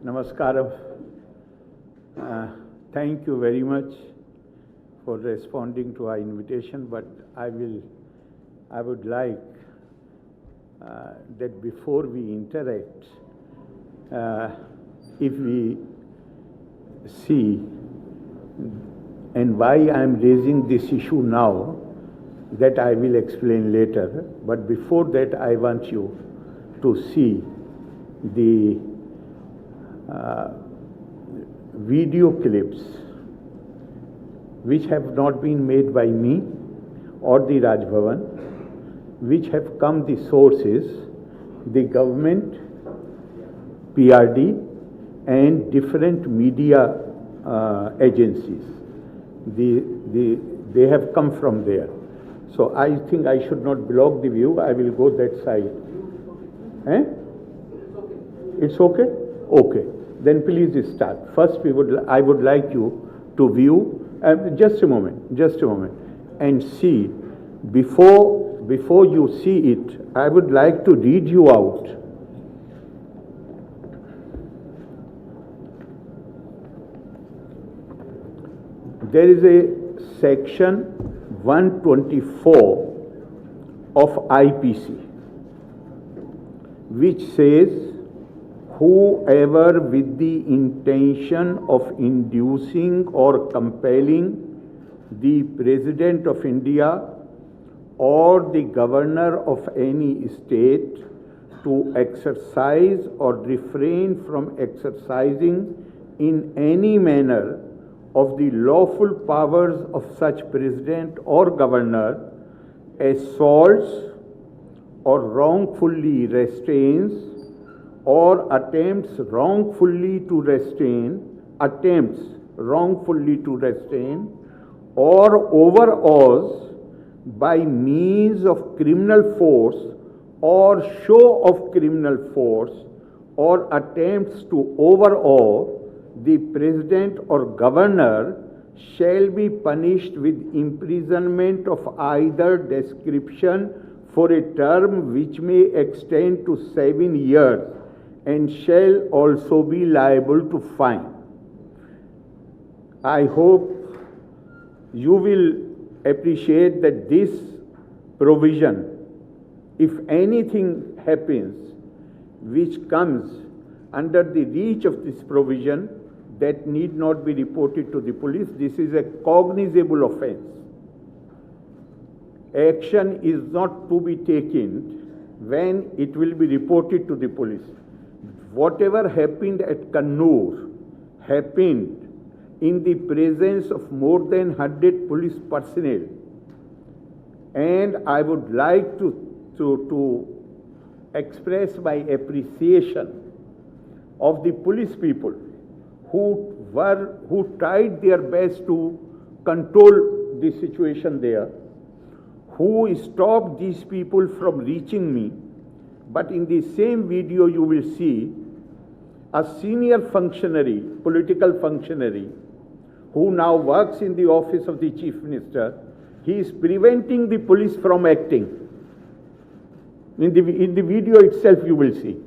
Namaskaram. Thank you very much for responding to our invitation, but I would like that before we interact, if we see, and why I am raising this issue now, that I will explain later, but before that I want you to see the video clips which have not been made by me or the Raj Bhavan, which have come the sources, the government, PRD, and different media agencies. They have come from there. So I think I should not block the view. I will go that side. Eh? It's okay? Okay. Then please start. First, I would like you to view. Just a moment. And see, before you see it, I would like to read you out. There is a section 124 of IPC, which says, whoever with the intention of inducing or compelling the President of India or the Governor of any state to exercise or refrain from exercising in any manner of the lawful powers of such President or Governor assaults or wrongfully restrains or attempts wrongfully to restrain or overawes by means of criminal force or show of criminal force or attempts to overawe the President or Governor shall be punished with imprisonment of either description for a term which may extend to 7 years and shall also be liable to fine. I hope you will appreciate that this provision, if anything happens which comes under the reach of this provision, that need not be reported to the police. This is a cognizable offense. Action is not to be taken when it will be reported to the police. Whatever happened at Kannur happened in the presence of more than 100 police personnel. And I would like to express my appreciation of the police people who tried their best to control the situation there, who stopped these people from reaching me. But in the same video you will see a senior functionary, political functionary, who now works in the office of the Chief Minister. He is preventing the police from acting. In the video itself you will see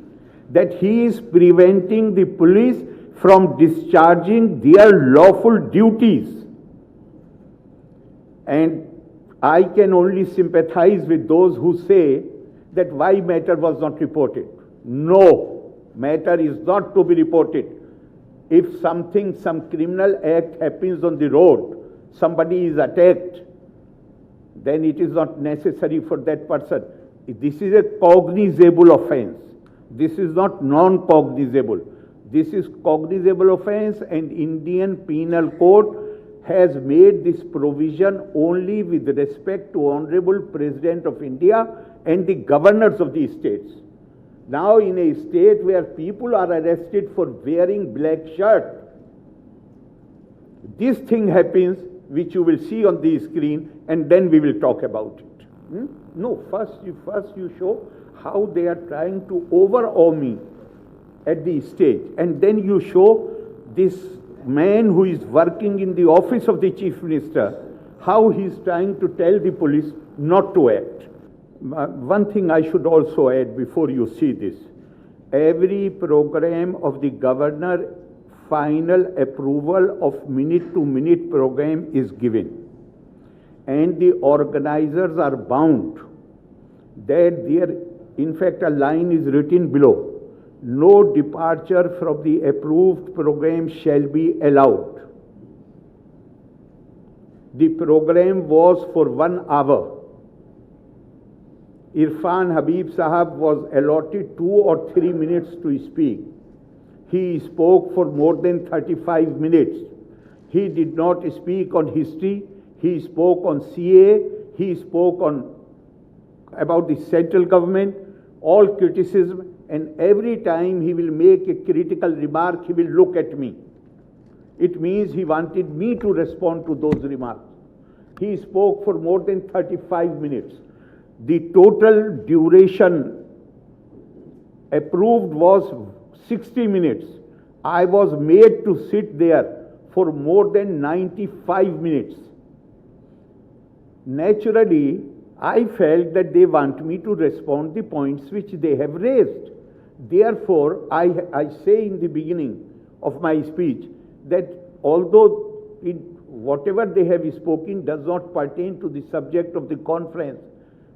that he is preventing the police from discharging their lawful duties. And I can only sympathize with those who say that why matter was not reported. No, matter is not to be reported. If some criminal act happens on the road, somebody is attacked, then it is not necessary for that person. This is a cognizable offense. This is not non-cognizable. This is cognizable offense, and Indian Penal Code has made this provision only with respect to Honorable President of India and the governors of the states. Now in a state where people are arrested for wearing black shirt, this thing happens, which you will see on the screen, and then we will talk about it. No, first you show how they are trying to overawe me at the stage, and then you show this man who is working in the office of the Chief Minister, how he is trying to tell the police not to act. One thing I should also add before you see this. every program of the governor, final approval of minute-to-minute program is given. And the organizers are bound that there, in fact, a line is written below, no departure from the approved program shall be allowed. The program was for 1 hour. Irfan Habib Sahab was allotted 2 or 3 minutes to speak. He spoke for more than 35 minutes. He did not speak on history. He spoke on CA. He spoke on about the central government, all criticism, and every time he will make a critical remark, he will look at me. It means he wanted me to respond to those remarks. He spoke for more than 35 minutes. The total duration approved was 60 minutes. I was made to sit there for more than 95 minutes. Naturally, I felt that they want me to respond the points which they have raised. Therefore, I say in the beginning of my speech that although whatever they have spoken does not pertain to the subject of the conference,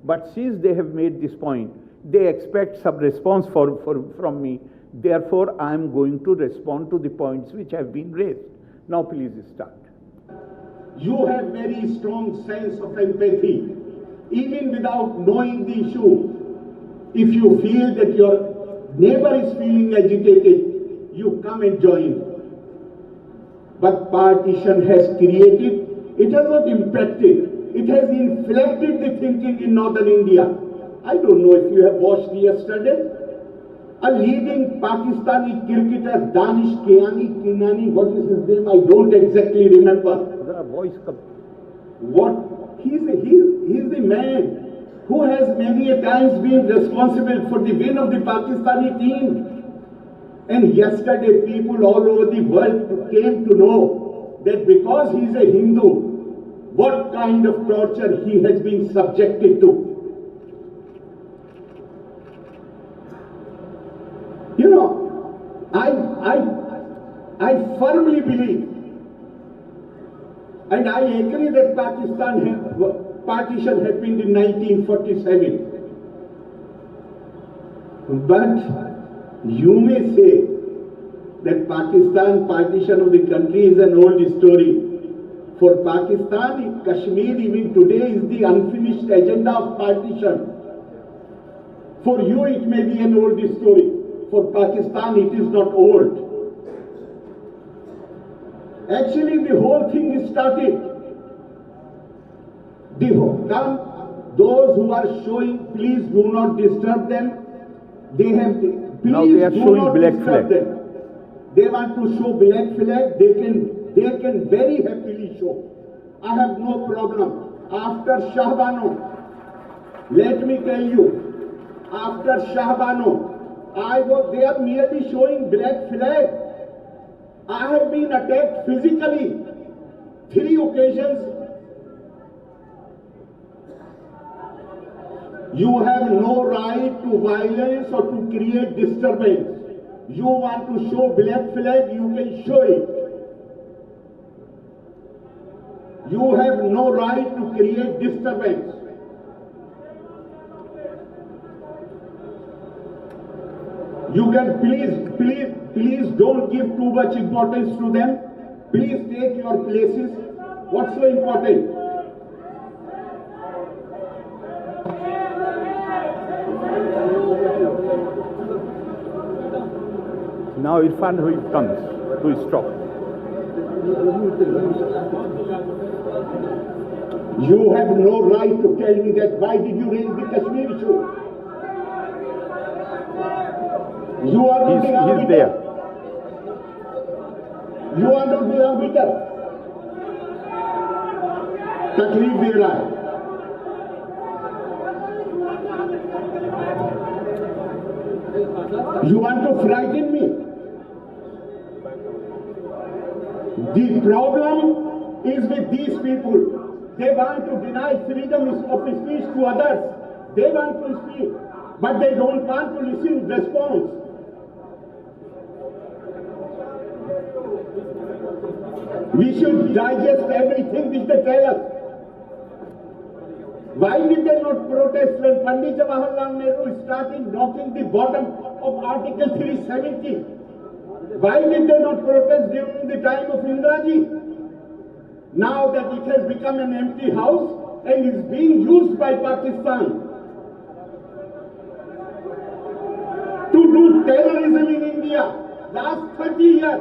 but since they have made this point, they expect some response from me. Therefore, I am going to respond to the points which have been raised. Now, please start. You have very strong sense of empathy. Even without knowing the issue, if you feel that your neighbor is feeling agitated, you come and join. But partition has created, it has not impacted, it has inflected the thinking in northern India. I don't know if you have watched yesterday. A leading Pakistani cricketer, Danish Kinani, what is his name? I don't exactly remember. He's the man who has many a times been responsible for the win of the Pakistani team. And yesterday people all over the world came to know that because he is a Hindu, what kind of torture he has been subjected to. You know, I firmly believe, and I agree that partition happened in 1947. But you may say that partition of the country is an old story. For Pakistan, Kashmir even today is the unfinished agenda of partition. For you it may be an old story. For Pakistan it is not old. Actually the whole thing started. Those who are showing, please do not disturb them. Now they are showing black flag. They want to show black flag. They can very happily show. I have no problem. After Shahbano, let me tell you, after Shahbano, they are merely showing black flag. I have been attacked physically 3 occasions. You have no right to violence or to create disturbance. You want to show black flag, you can show it. You have no right to create disturbance. You can please don't give too much importance to them. Please take your places. What's so important? Now Irfan comes to stop. You have no right to tell me that why did you raise the Kashmir issue? You are not the arbiter. He's there. You are not the arbiter. तकलीफ दे रहा है. You want to frighten me? The problem is with these people. They want to deny freedom of speech to others. They want to speak, but they don't want to listen response. We should digest everything which they tell us. Why did they not protest when Pandit Jawaharlal Nehru started knocking the bottom of Article 370? Why did they not protest during the time of Indiraji? Now that it has become an empty house and is being used by Pakistan to do terrorism in India last 30 years.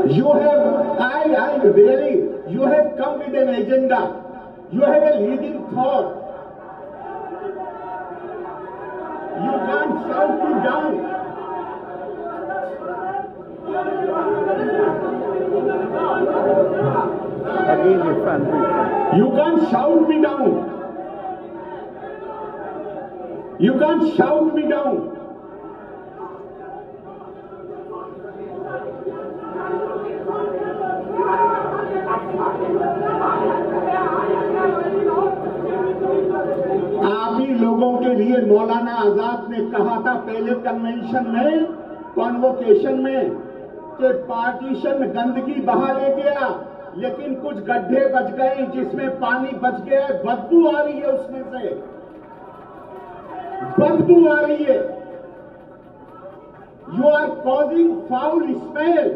You have come with an agenda. You have a leading thought. You can't shout me down. You can't shout me down. You can't shout me down. आप ही लोगों के लिए मौलाना आजाद ने कहा था पहले convention में, convocation में, कि पार्टीशन गंदगी बहा ले गया, लेकिन कुछ गड्ढे बच गए जिसमें पानी बच गया, बदबू आ रही है उसमें से, बदबू आ रही है. You are causing foul smell.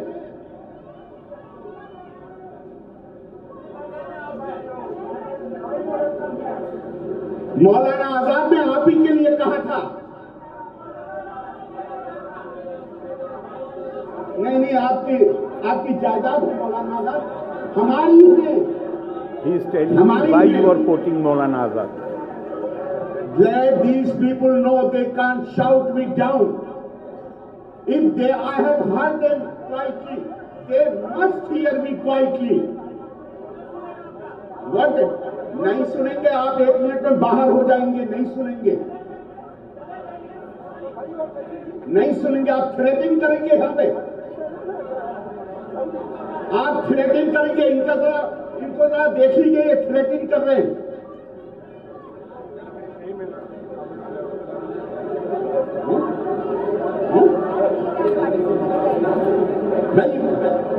Maulana Azad ने आप ही के लिए कहा था. नहीं, आपकी जायदाद है मौलाना आजाद, हमारी है. He is telling me why you are quoting Maulana Azad. Let these people know they can't shout me down. If I have heard them quietly, they must hear me quietly. What? नहीं सुनेंगे आप, 1 minute में बाहर हो जाएंगे. नहीं सुनेंगे, नहीं सुनेंगे. आप थ्रेटिंग करेंगे यहाँ पे, आप थ्रेटिंग करेंगे. इनको जरा देख लीजिए, ये थ्रेटिंग कर रहे हैं.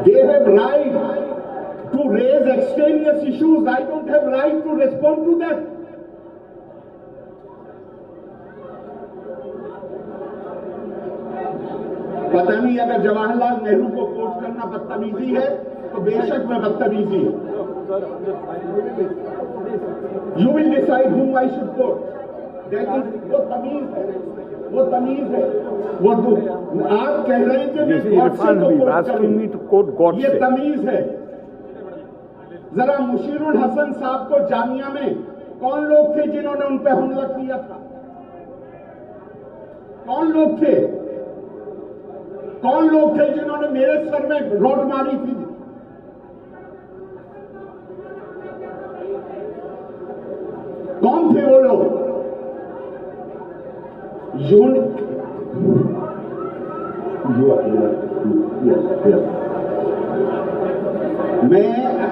They have right to raise extraneous issues. I don't have right to respond to that. पता नहीं, अगर जवाहरलाल नेहरू को कोट करना बदतमीजी है तो बेशक मैं बदतमीजी है. You will decide whom I should quote. That is, वो तमीज है, वो तमीज है. वो आप कह रहे हैं कि मैं गॉडसे को कोट करूं, ये तमीज है. जरा मुशीरुल हसन साहब को जामिया में कौन लोग थे जिन्होंने उन पर हमला किया था? कौन लोग थे? कौन लोग थे जिन्होंने मेरे सर में रॉड मारी थी? कौन थे वो लोग?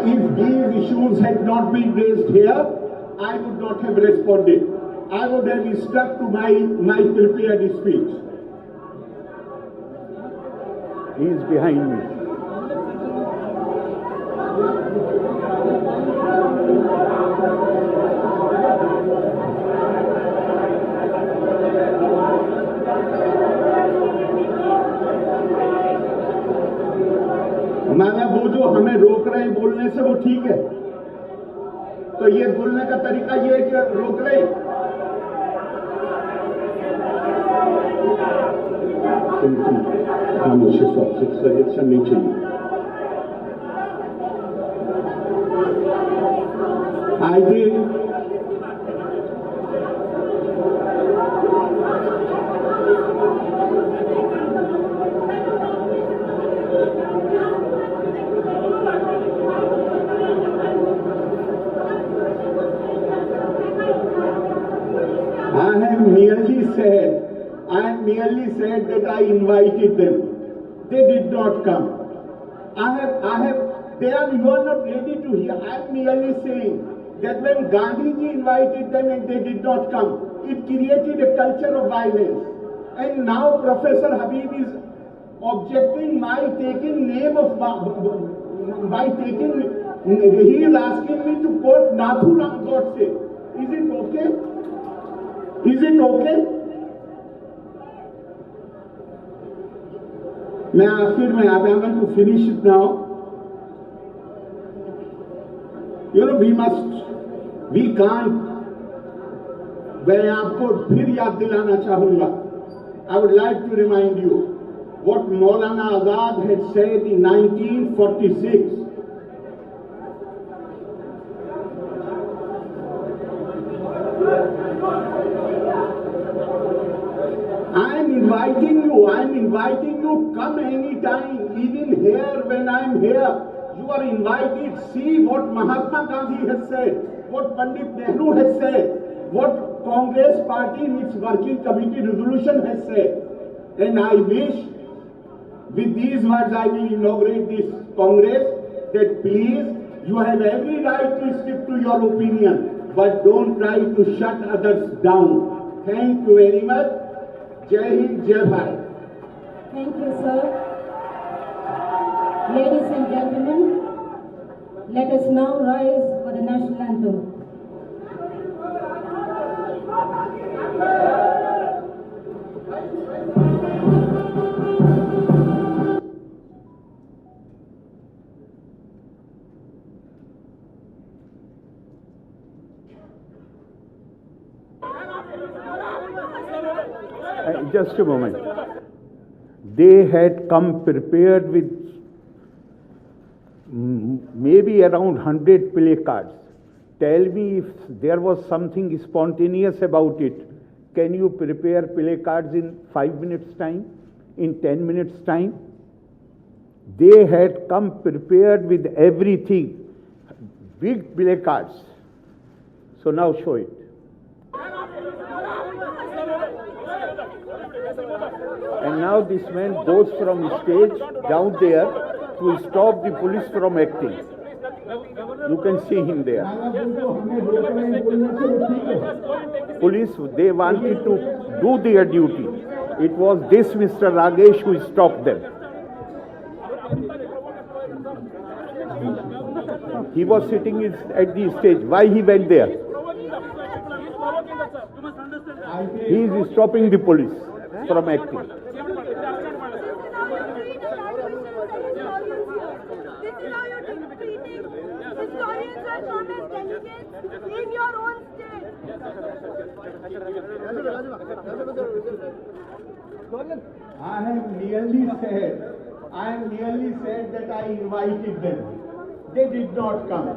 If these issues had not been raised here, I would not have responded. I would have stuck to my prepared speech. He is behind me. माना वो जो हमें रोक रहे हैं बोलने से, वो ठीक है. तो ये बोलने का तरीका ये है कि रोक रहे हैं. खामोशी, सजेशन नहीं चाहिए. I think I have merely said that I invited them. They did not come. You are not ready to hear. I am merely saying that when Gandhiji invited them and they did not come, it created a culture of violence. And now Professor Habib is objecting my taking name of, by taking, he is asking me to quote Nathuram Godse. Is it okay? Is it okay? I'm going to finish it now. You know, we can't. मैं आपको फिर याद दिलाना चाहूंगा. I would like to remind you what Maulana Azad had said in 1946. I am inviting you, come anytime, even here when I am here. You are invited. See what Mahatma Gandhi has said, what Pandit Nehru has said, what Congress Party in its working committee resolution has said. And I wish, with these words I will inaugurate this Congress, that please, you have every right to stick to your opinion, but don't try to shut others down. Thank you very much. Jai Hind, Jai Bharat. Thank you, sir. Ladies and gentlemen, let us now rise for the national anthem. Just a moment. They had come prepared with maybe around 100 play cards. Tell me if there was something spontaneous about it. Can you prepare play cards in 5 minutes' time? In 10 minutes' time? They had come prepared with everything. Big play cards. So now show it. And now this man goes from stage down there to stop the police from acting. You can see him there. Police, they wanted to do their duty. It was this Mr. Ragesh who stopped them. He was sitting at the stage. Why he went there? He is stopping the police from acting. In your own state. I have nearly said that I invited them. They did not come.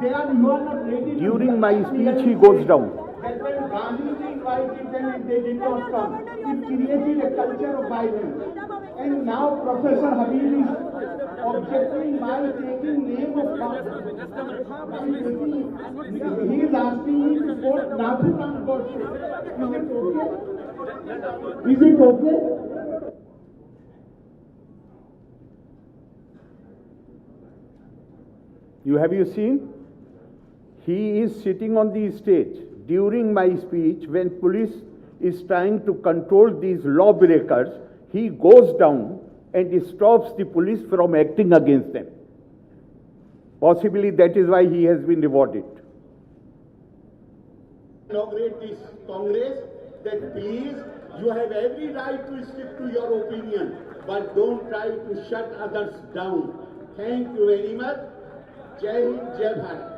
You are not ready. During my speech, he goes down. That when Gandhiji invited them, they did not come. It created a culture of violence. And now Professor Habib is objecting by taking name of he is asking me to quote Nathuram Godse. Is it okay? Have you seen? He is sitting on the stage during my speech when police is trying to control these lawbreakers. He goes down and stops the police from acting against them. Possibly that is why he has been rewarded. Inaugurate this Congress, that please, you have every right to stick to your opinion, but don't try to shut others down. Thank you very much. Jai Hind, Jai Bharat.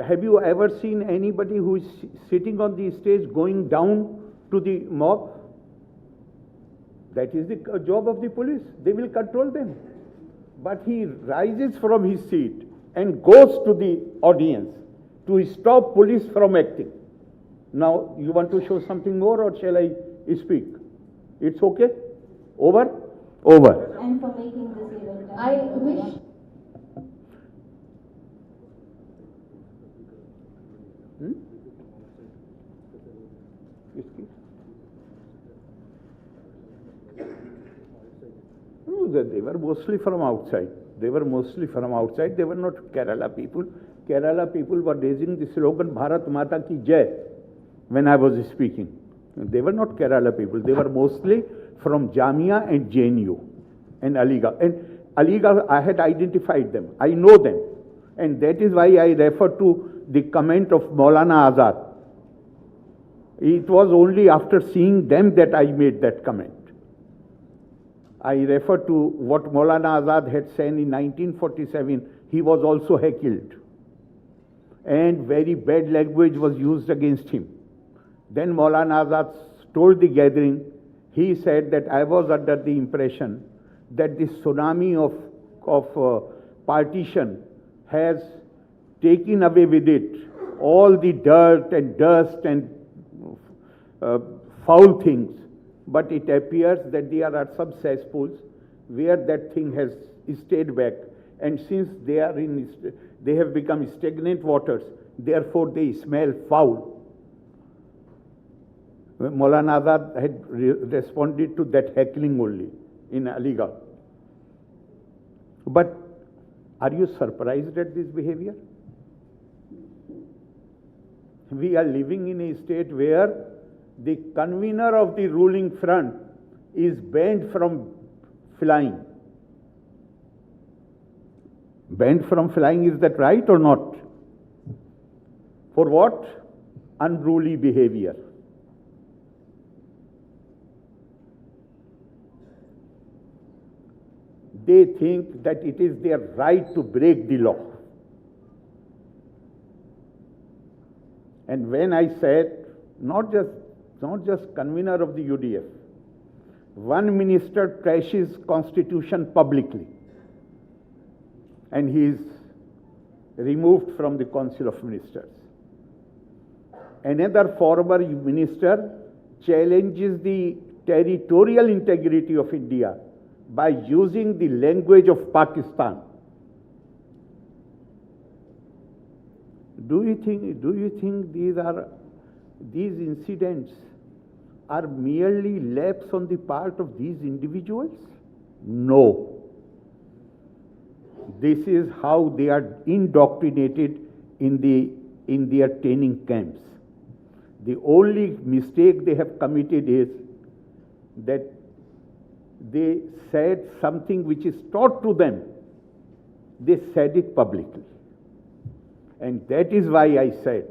Have you ever seen anybody who is sitting on the stage going down to the mob? That is the job of the police. They will control them. But he rises from his seat and goes to the audience to stop police from acting. Now, you want to show something more, or shall I speak? It's okay? Over? Over. And for making this event, I wish. No, they were mostly from outside. They were not Kerala people. Kerala people were raising the slogan Bharat Mata Ki Jai when I was speaking. They were not Kerala people. They were mostly from Jamia and JNU and Aligarh. And Aligarh, I had identified them. I know them. And that is why I refer to the comment of Maulana Azad. It was only after seeing them that I made that comment. I refer to what Maulana Azad had said in 1947. He was also heckled. And very bad language was used against him. Then Maulana Azad told the gathering, he said that I was under the impression that this tsunami of partition has taken away with it all the dirt and dust and foul things. But it appears that there are some cesspools where that thing has stayed back. And since they have become stagnant waters, therefore they smell foul. Maulana Azad had responded to that heckling only in Aligarh. But are you surprised at this behavior? We are living in a state where the convener of the ruling front is banned from flying. Banned from flying, is that right or not? For what? Unruly behavior. They think that it is their right to break the law. And when I said, not just convener of the UDF, one minister trashes constitution publicly, and he is removed from the Council of Ministers. Another former minister challenges the territorial integrity of India by using the language of Pakistan. Do you think these incidents are merely lapse on the part of these individuals? No. This is how they are indoctrinated in their training camps. The only mistake they have committed is that they said something which is taught to them. They said it publicly. And that is why I said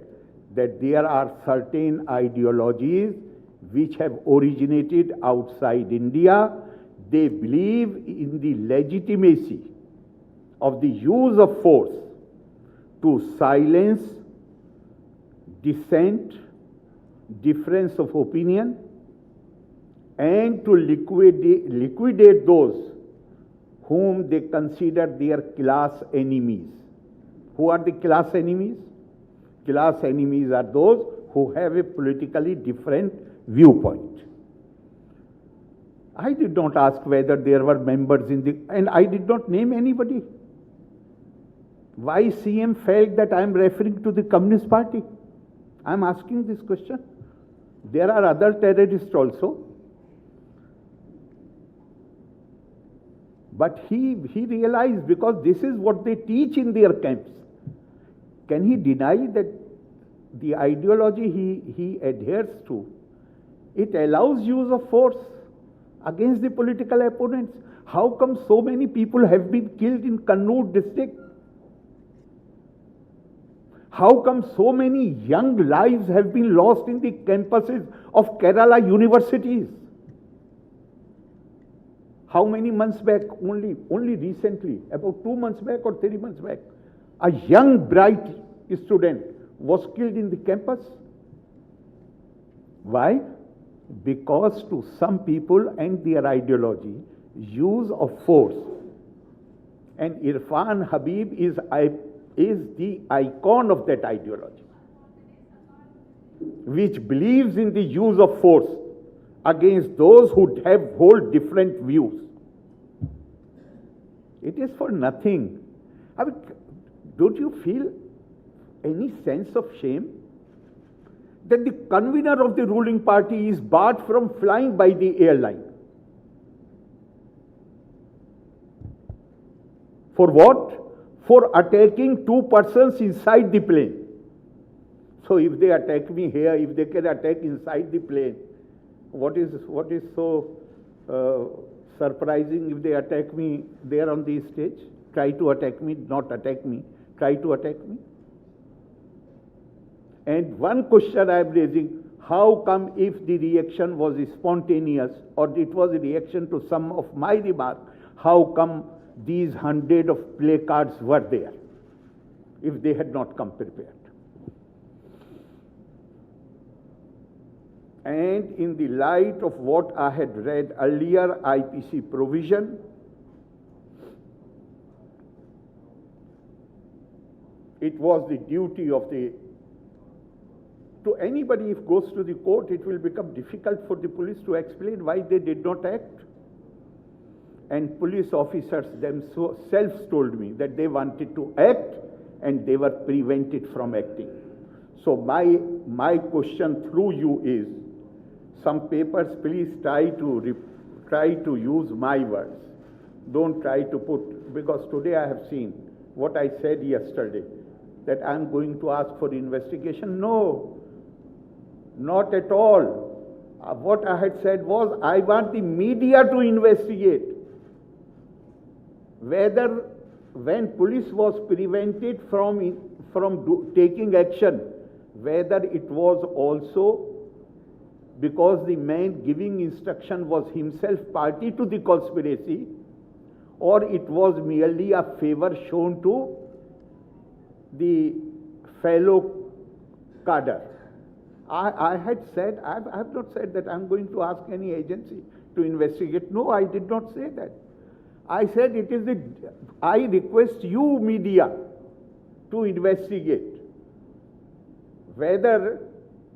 that there are certain ideologies which have originated outside India. They believe in the legitimacy of the use of force to silence dissent, difference of opinion, and to liquidate those whom they consider their class enemies. Who are the class enemies? Class enemies are those who have a politically different viewpoint. I did not ask whether there were members and I did not name anybody. Why CM felt that I am referring to the Communist Party? I am asking this question. There are other terrorists also. But he realized, because this is what they teach in their camps. Can he deny that the ideology he adheres to, it allows use of force against the political opponents? How come so many people have been killed in Kannur district? How come so many young lives have been lost in the campuses of Kerala universities? How many months back? Only recently, about 2 months back or 3 months back, a young, bright student was killed in the campus. Why? Because to some people and their ideology, use of force. And Irfan Habib is the icon of that ideology, which believes in the use of force against those who hold different views. It is for nothing. I mean, don't you feel any sense of shame that the convener of the ruling party is barred from flying by the airline? For what? for attacking two persons inside the plane. So if they attack me here, if they can attack inside the plane, what is so surprising if they attack me there on the stage? Try to attack me, not attack me, try to attack me. And one question I am raising, how come if the reaction was spontaneous or it was a reaction to some of my remark, how come these 100 of placards were there if they had not come prepared? And in the light of what I had read earlier, IPC provision, it was the duty of to anybody if goes to the court, it will become difficult for the police to explain why they did not act. And police officers themselves told me that they wanted to act and they were prevented from acting. So my question through you is, some papers, please try to use my words. Don't try to put, because today I have seen what I said yesterday, that I'm going to ask for investigation. No, not at all. What I had said was, I want the media to investigate whether when police was prevented from taking action, whether it was also because the man giving instruction was himself party to the conspiracy, or it was merely a favor shown to the fellow cadre. I had said, I have not said that I'm going to ask any agency to investigate. No, I did not say that. I said I request you media to investigate whether,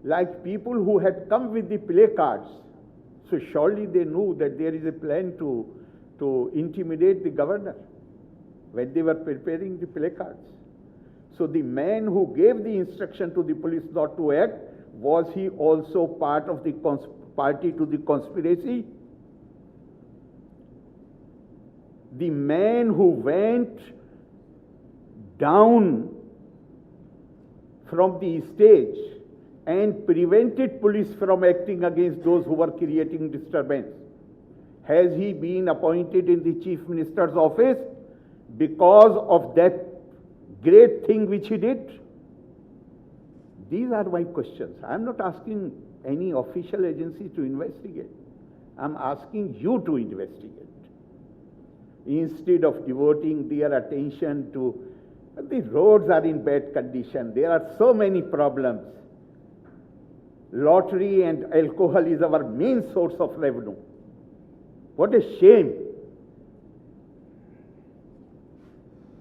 like people who had come with the placards, so surely they knew that there is a plan to intimidate the governor when they were preparing the placards. So the man who gave the instruction to the police not to act, was he also part of the party to the conspiracy? The man who went down from the stage and prevented police from acting against those who were creating disturbance, has he been appointed in the Chief Minister's office because of that great thing which he did? These are my questions. I am not asking any official agency to investigate. I am asking you to investigate. Instead of devoting their attention to, the roads are in bad condition, there are so many problems. Lottery and alcohol is our main source of revenue. What a shame.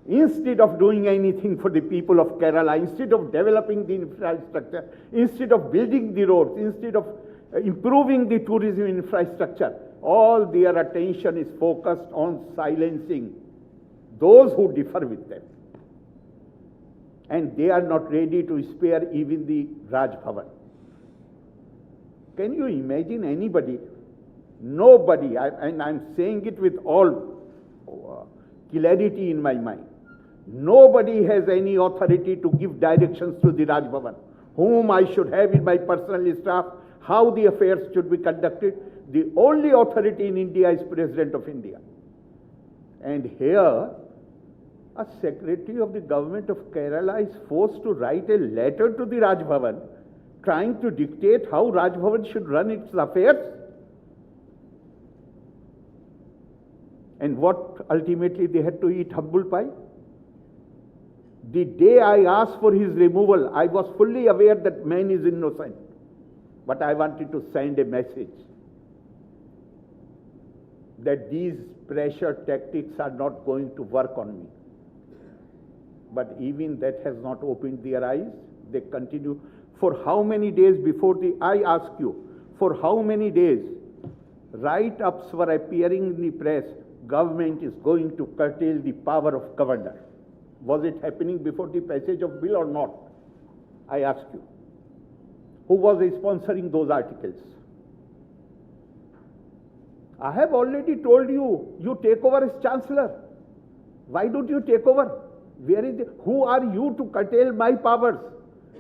Instead of doing anything for the people of Kerala, instead of developing the infrastructure, instead of building the roads, instead of improving the tourism infrastructure, all their attention is focused on silencing those who differ with them. And they are not ready to spare even the Raj Bhavan. Can you imagine anybody? Nobody, and I'm saying it with all clarity in my mind, nobody has any authority to give directions to the Raj Bhavan, whom I should have in my personal staff, how the affairs should be conducted. The only authority in India is President of India. And here, a secretary of the government of Kerala is forced to write a letter to the Raj Bhavan, trying to dictate how Raj Bhavan should run its affairs. And what ultimately they had to eat humble pie. The day I asked for his removal, I was fully aware that man is innocent. But I wanted to send a message that these pressure tactics are not going to work on me. But even that has not opened their eyes. They continue. For how many days I ask you, for how many days write-ups were appearing in the press, government is going to curtail the power of governor. Was it happening before the passage of bill or not? I ask you. Who was sponsoring those articles? I have already told you, you take over as chancellor. Why don't you take over? Who are you to curtail my powers?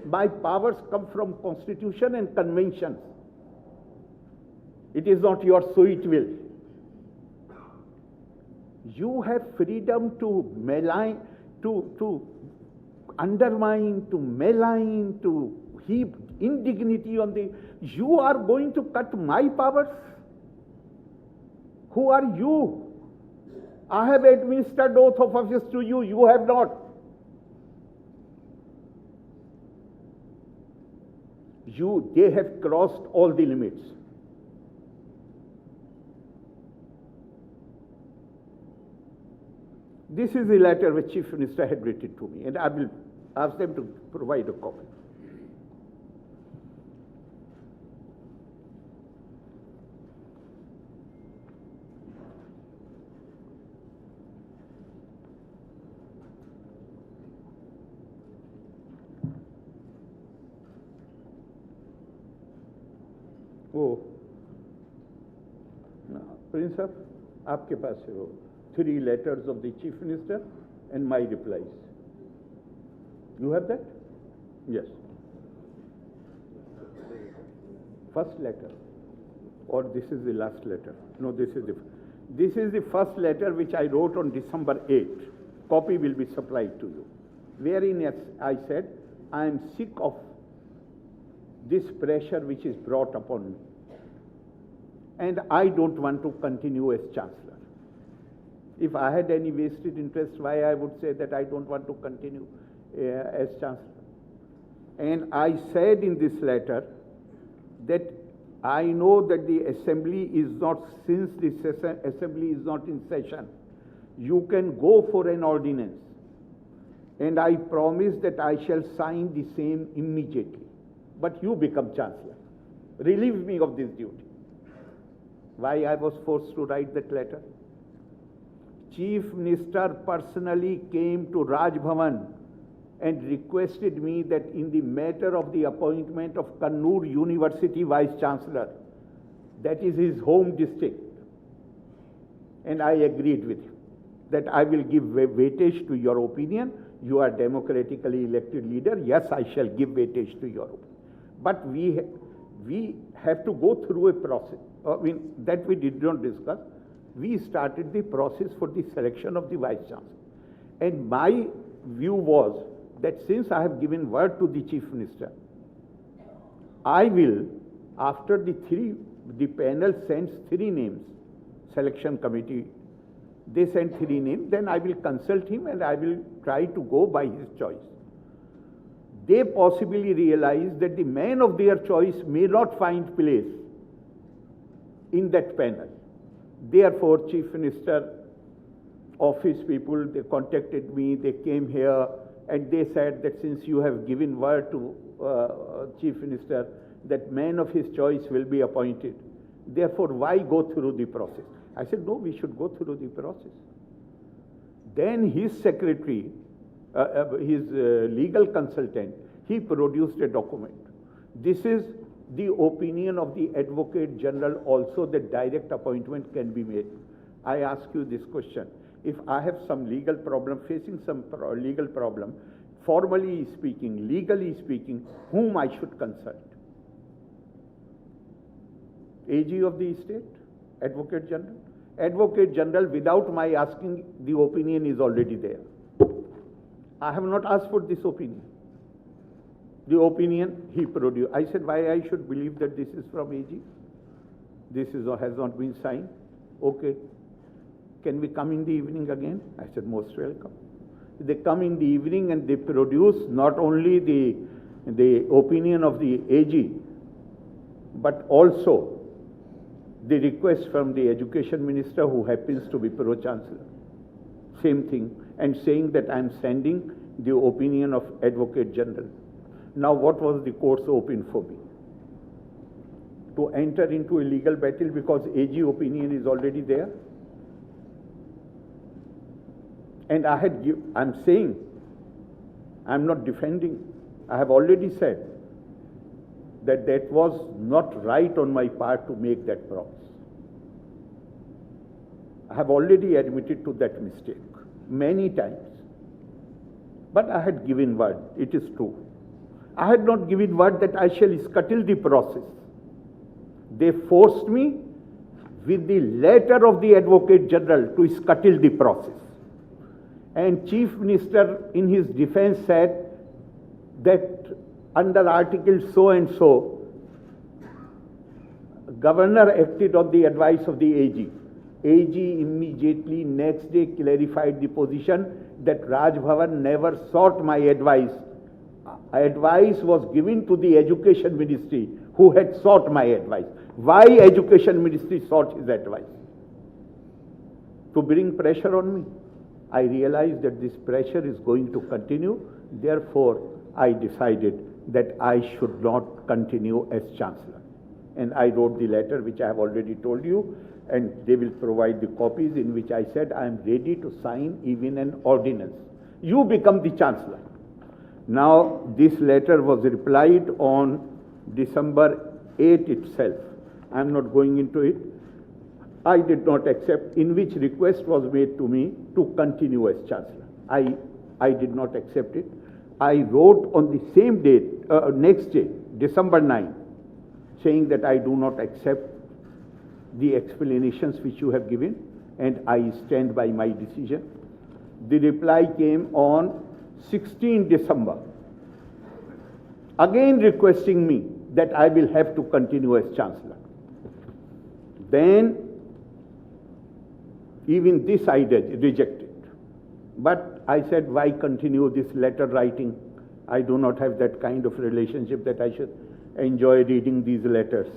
My powers come from constitution and conventions. It is not your sweet will. You have freedom to malign, to undermine, to malign, to heap indignity on the... You are going to cut my powers? Who are you? I have administered oath of office to you, you have not. They have crossed all the limits. This is the letter which Chief Minister had written to me, and I will ask them to provide a copy. Prince Sahab, आपके पास है वो 3 letters of the Chief Minister and my replies. You have that? Yes. First letter, or this is the last letter? No, this is the first letter which I wrote on December 8th. Copy will be supplied to you. Wherein I said, I am sick of this pressure which is brought upon me, and I don't want to continue as Chancellor. If I had any vested interest, why I would say that I don't want to continue as Chancellor. And I said in this letter that I know that the Assembly is not, since the Assembly is not in session, you can go for an ordinance. And I promise that I shall sign the same immediately. But you become Chancellor. Relieve me of this duty. Why I was forced to write that letter? Chief Minister personally came to Raj Bhavan and requested me that in the matter of the appointment of Kannur University Vice Chancellor, that is his home district, and I agreed with him that I will give weightage to your opinion. You are democratically elected leader. Yes, I shall give weightage to your opinion. But we have to go through a process. That we did not discuss. We started the process for the selection of the Vice Chancellor. And my view was that since I have given word to the Chief Minister, I will, after the panel sends 3 names, selection committee, they send 3 names, then I will consult him and I will try to go by his choice. They possibly realize that the man of their choice may not find place in that panel. Therefore, Chief Minister, office people, they contacted me, they came here, and they said that since you have given word to Chief Minister that man of his choice will be appointed, therefore why go through the process? I said, no, we should go through the process. Then his secretary, his legal consultant, he produced a document. This is the opinion of the Advocate General also, that direct appointment can be made. I ask you this question. If I have some legal problem, facing some legal problem, formally speaking, legally speaking, whom I should consult? AG of the state? Advocate General? Advocate General, without my asking, the opinion is already there. I have not asked for this opinion. The opinion he produced. I said, why I should believe that this is from AG? This has not been signed. Okay. Can we come in the evening again? I said, most welcome. They come in the evening and they produce not only the opinion of the AG, but also the request from the Education Minister, who happens to be Pro-Chancellor. Same thing. And saying that I am sending the opinion of Advocate General. Now, what was the course open for me? To enter into a legal battle because AG opinion is already there? And I'm saying, I'm not defending. I have already said that that was not right on my part to make that promise. I have already admitted to that mistake many times. But I had given word, it is true. I had not given word that I shall scuttle the process. They forced me with the letter of the Advocate General to scuttle the process. And Chief Minister in his defense said that under Article so and so, Governor acted on the advice of the AG. AG immediately next day clarified the position that Raj Bhavan never sought my advice. Advice was given to the Education Ministry, who had sought my advice. Why Education Ministry sought his advice? To bring pressure on me. I realized that this pressure is going to continue. Therefore, I decided that I should not continue as Chancellor. And I wrote the letter which I have already told you, and they will provide the copies, in which I said I am ready to sign even an ordinance. You become the Chancellor. Now, this letter was replied on December 8 itself. I am not going into it. I did not accept, in which request was made to me to continue as Chancellor. I did not accept it. I wrote on the same date, next day, December 9, saying that I do not accept the explanations which you have given, and I stand by my decision. The reply came on 16 December, again requesting me that I will have to continue as Chancellor. Then, even this I rejected. But I said, why continue this letter writing? I do not have that kind of relationship that I should enjoy reading these letters.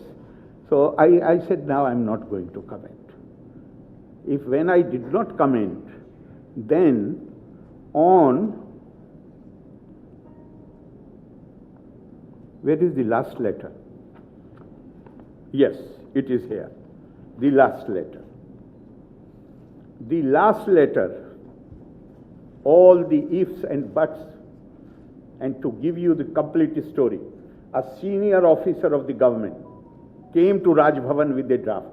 So I said, now I'm not going to comment. If when I did not comment, then on, where is the last letter? Yes, it is here. The last letter. The last letter, all the ifs and buts, and to give you the complete story, a senior officer of the government came to Raj Bhavan with a draft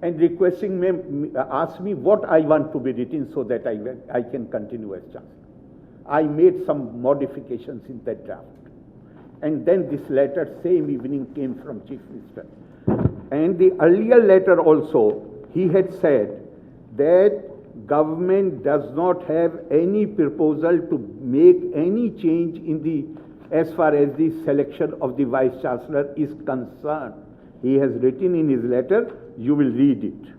and requesting me, asked me what I want to be written so that I can continue as Chancellor. I made some modifications in that draft. And then this letter same evening came from Chief Minister. And the earlier letter also, he had said that government does not have any proposal to make any change in the, as far as the selection of the Vice Chancellor is concerned. He has written in his letter, you will read it.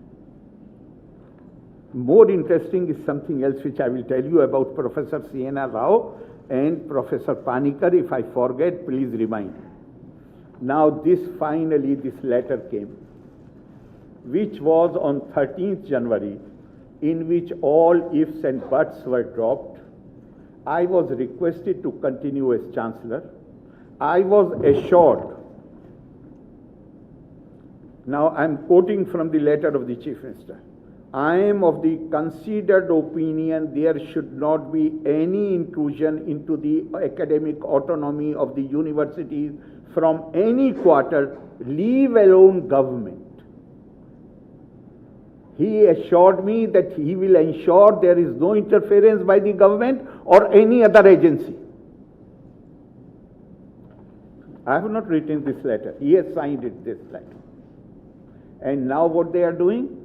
More interesting is something else which I will tell you about Professor Sienna Rao and Professor Panikkar. If I forget, please remind me. Now this finally, this letter came, which was on 13th January, in which all ifs and buts were dropped. I was requested to continue as Chancellor. I was assured. Now I am quoting from the letter of the Chief Minister. I am of the considered opinion there should not be any intrusion into the academic autonomy of the universities from any quarter, leave alone government. He assured me that he will ensure there is no interference by the government or any other agency. I have not written this letter. He has signed it, this letter. And now what they are doing?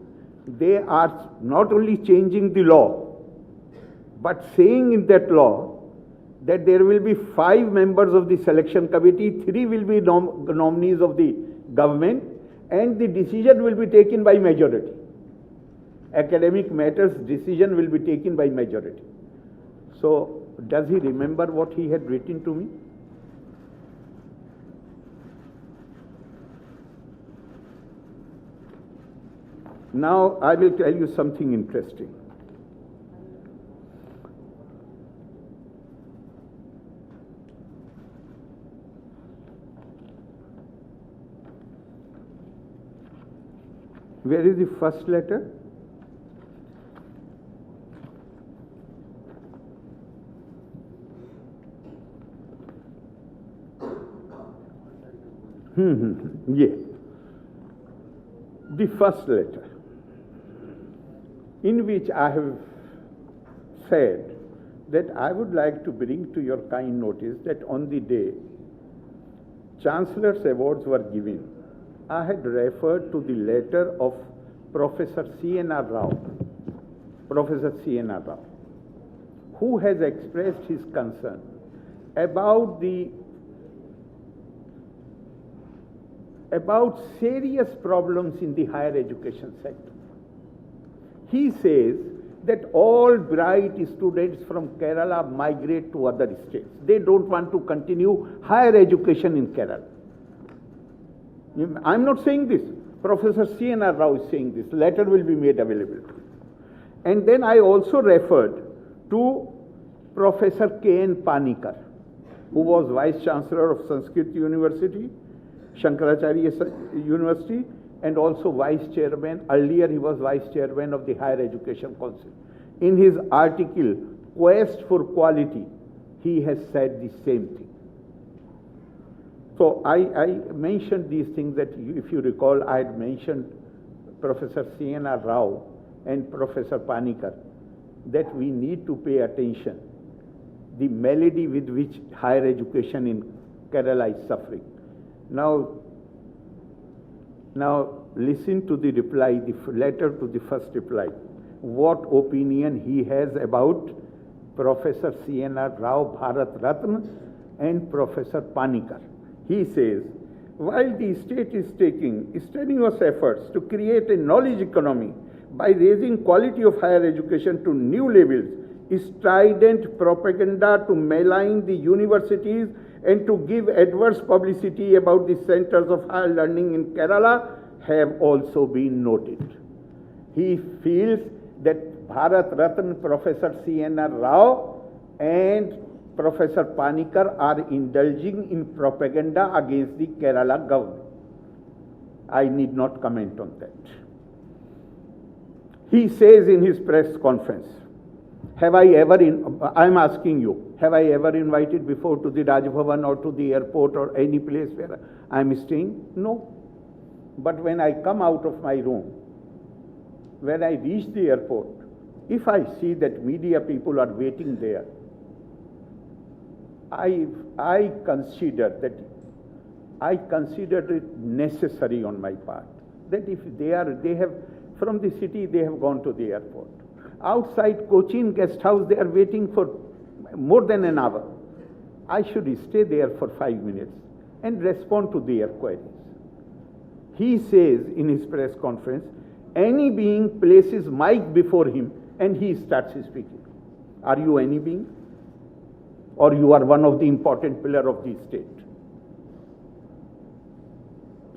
They are not only changing the law, but saying in that law that there will be 5 members of the selection committee, 3 will be nominees of the government, and the decision will be taken by majority. Academic matters decision will be taken by majority. So, does he remember what he had written to me? Now, I will tell you something interesting. Where is the first letter? Yeah. The first letter, in which I have said that I would like to bring to your kind notice that on the day Chancellor's awards were given, I had referred to the letter of Professor C.N.R. Rao, Professor C.N.R. Rao, who has expressed his concern about serious problems in the higher education sector. He says that all bright students from Kerala migrate to other states. They don't want to continue higher education in Kerala. I'm not saying this. Professor C.N.R. Rao is saying this. Letter will be made available. And then I also referred to Professor K.N. Panikar, who was Vice Chancellor of Sanskrit University, Shankaracharya University, and also Vice Chairman. Earlier he was Vice Chairman of the Higher Education Council. In his article, Quest for Quality, he has said the same thing. So I mentioned these things that, if you recall, I had mentioned Professor C.N.R. Rao and Professor Panikar, that we need to pay attention the malady with which higher education in Kerala is suffering. Now listen to the reply, the letter to the first reply. What opinion he has about Professor C.N.R. Rao, Bharat Ratna, and Professor Panikar. He says, while the state is taking strenuous efforts to create a knowledge economy by raising quality of higher education to new levels, strident propaganda to malign the universities and to give adverse publicity about the centers of higher learning in Kerala have also been noted. He feels that Bharat Ratna Professor C.N.R. Rao and Professor Panikar are indulging in propaganda against the Kerala government. I need not comment on that. He says in his press conference, I'm asking you, have I ever invited before to the Raj Bhavan or to the airport or any place where I'm staying? No. But when I come out of my room, when I reach the airport, if I see that media people are waiting there, I consider it necessary on my part that if they have from the city, they have gone to the airport. Outside Cochin guest house, they are waiting for more than an hour. I should stay there for 5 minutes and respond to their queries. He says in his press conference, any being places mic before him and he starts speaking. Are you any being? Or you are one of the important pillars of the state?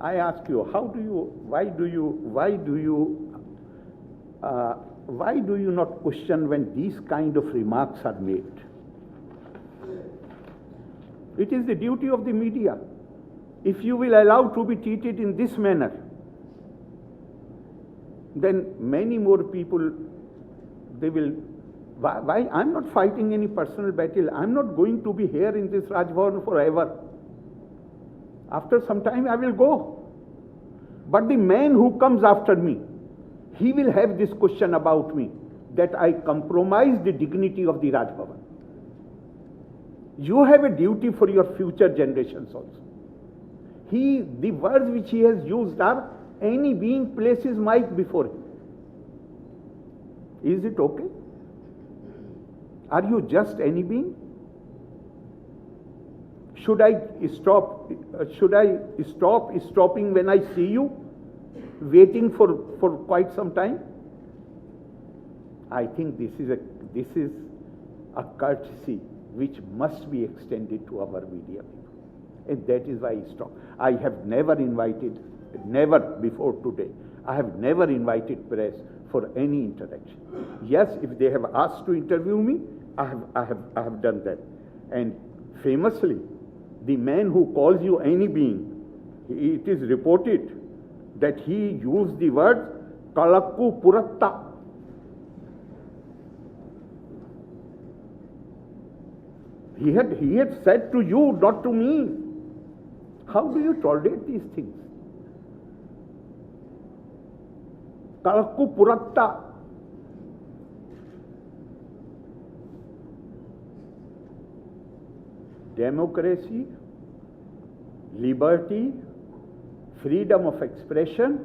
I ask you, why do you not question when these kind of remarks are made? It is the duty of the media. If you will allow to be treated in this manner, then many more people, they will. Why? I'm not fighting any personal battle. I'm not going to be here in this Raj Bhavan forever. After some time, I will go. But the man who comes after me, he will have this question about me, that I compromise the dignity of the Raj Bhavan. You have a duty for your future generations also. The words which he has used are, any being places mic before him. Is it okay? Are you just any being? Should I stop stopping when I see you, waiting for quite some time? I think this is a courtesy which must be extended to our media people. And that is why I stop. I have never before today, I have never invited press for any interaction. Yes, if they have asked to interview me, I have done that. And famously, the man who calls you any being, it is reported that he used the word Kalakku Puratta. He had said to you, not to me. How do you tolerate these things? Kalakku Puratta. democracy, liberty, freedom of expression,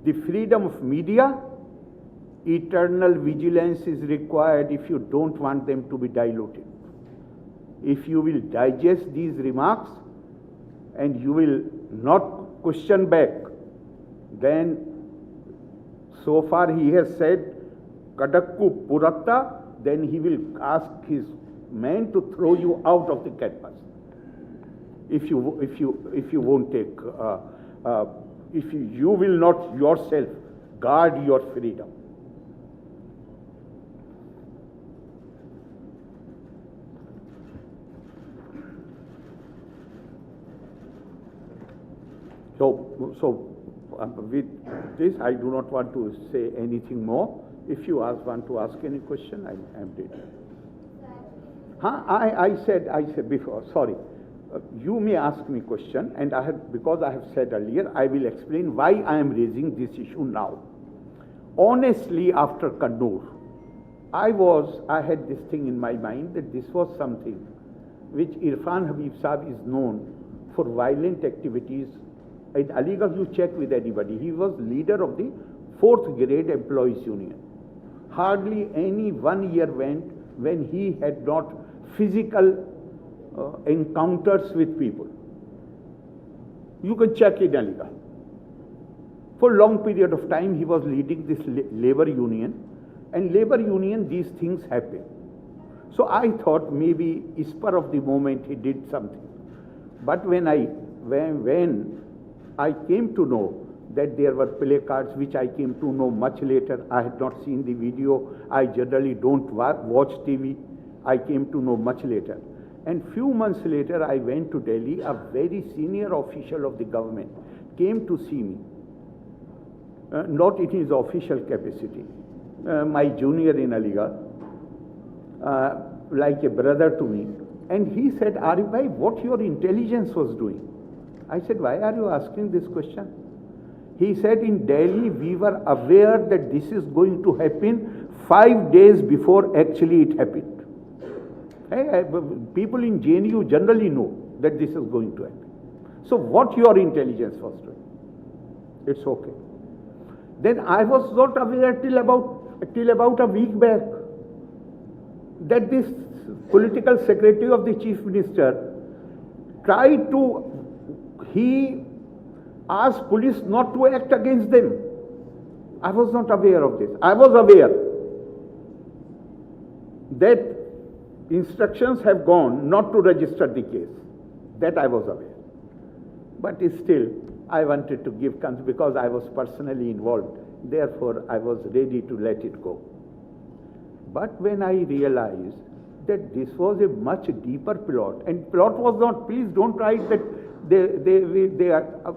the freedom of media, eternal vigilance is required if you don't want them to be diluted. If you will digest these remarks and you will not question back, then so far he has said Kadakku Puratta, then he will ask his men to throw you out of the campus. If you won't take, if you will not yourself guard your freedom. So with this, I do not want to say anything more. If you want to ask any question, I am ready. I said before, sorry. You may ask me question, and because I have said earlier, I will explain why I am raising this issue now. Honestly, after Kannur, I had this thing in my mind that this was something which Irfan Habib Saab is known for violent activities. In Aligarh, you check with anybody. He was leader of the 4th grade employees union. Hardly any 1 year went when he had not physical encounters with people. You can check in Aligarh. For a long period of time, he was leading this labor union, and labor union, these things happen. So I thought maybe spur of the moment he did something. But when I came to know that there were placards, which I came to know much later. I had not seen the video. I generally don't watch TV. I came to know much later. And few months later, I went to Delhi. A very senior official of the government came to see me, not in his official capacity, my junior in Aligarh, like a brother to me. And he said, Arif bhai, what your intelligence was doing? I said, why are you asking this question? He said, in Delhi, we were aware that this is going to happen 5 days before actually it happened. People in JNU generally know that this is going to happen. So what your intelligence was doing? It's okay. Then I was not aware till about a week back that this political secretary of the chief minister he asked police not to act against them. I was not aware of this. I was aware that instructions have gone not to register the case. That I was aware. But still, I wanted to give consent because I was personally involved. Therefore, I was ready to let it go. But when I realized that this was a much deeper plot, and plot was not, please don't write that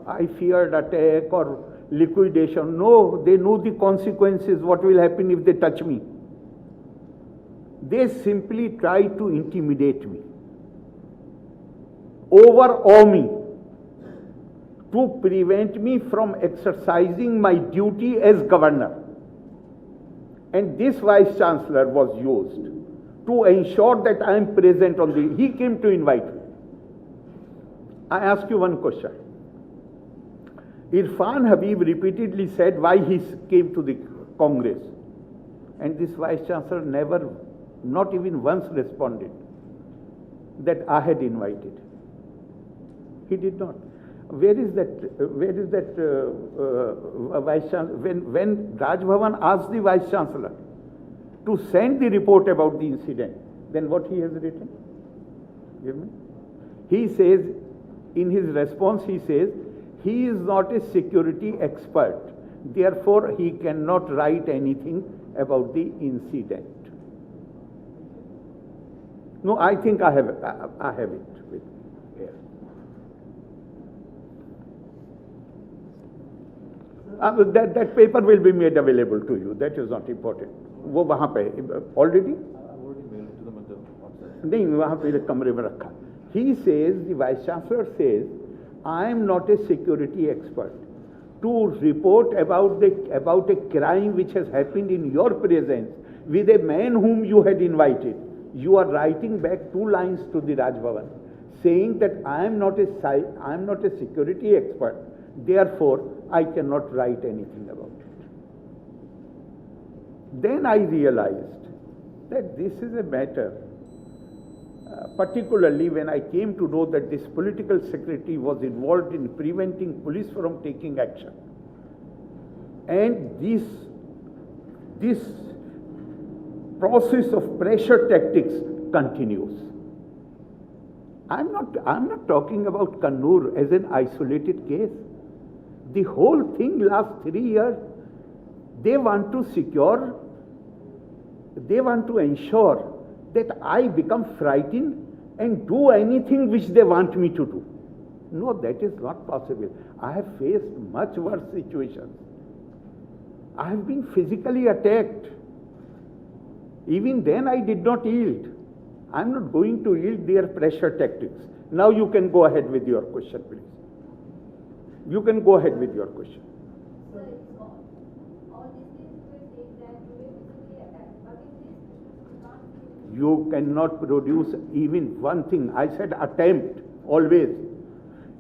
I feared attack or liquidation. No, they know the consequences, what will happen if they touch me. They simply try to intimidate me, overawe me, to prevent me from exercising my duty as governor. And this vice chancellor was used to ensure that I am present on the, he came to invite me. I ask you one question. Irfan Habib repeatedly said why he came to the Congress. And this vice chancellor never, not even once responded that I had invited. He did not. Where is that vice chancellor? When Raj Bhavan asked the vice chancellor to send the report about the incident, then what he has written? Give me. He says, in his response, he says, he is not a security expert. Therefore, he cannot write anything about the incident. No, I think I have it with here. That paper will be made available to you. That is not important. वो वहाँ पे already? नहीं, वहाँ पे कमरे में रखा. He says, the vice chancellor says, I am not a security expert to report about a crime which has happened in your presence with a man whom you had invited. you are writing back 2 lines to the Raj Bhavan saying that I am not a security expert, therefore I cannot write anything about it. Then I realized that this is a matter, particularly when I came to know that this political secretary was involved in preventing police from taking action. And this process of pressure tactics continues. I'm not talking about Kannur as an isolated case. The whole thing last 3 years, they want to ensure that I become frightened and do anything which they want me to do. No, that is not possible. I have faced much worse situations. I have been physically attacked. Even then I did not yield. I am not going to yield their pressure tactics. Now you can go ahead with your question, please. You can go ahead with your question. Sir, all these things will take that you will physically attack. But in these issues, you can't see. You cannot produce even one thing. I said attempt, always.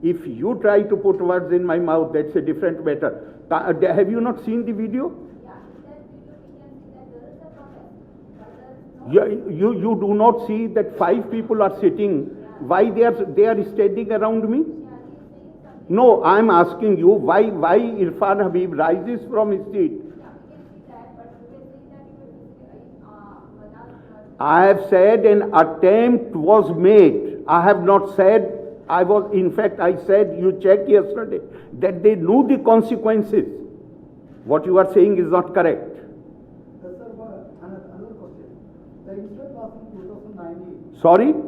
If you try to put words in my mouth, that's a different matter. Have you not seen the video? Yeah, in that video we can see that there is a protest. But there is no. You do not see that 5 people are sitting. Why they are standing around me? Yeah, he is saying something. No, I am asking you why Irfan Habib rises from his seat. Yeah, we can see that, but we can see that you will physically. I have said an attempt was made. I have not said I said, you checked yesterday, that they knew the consequences. What you are saying is not correct. Sir, another question. The incident was in 2019. Sorry? The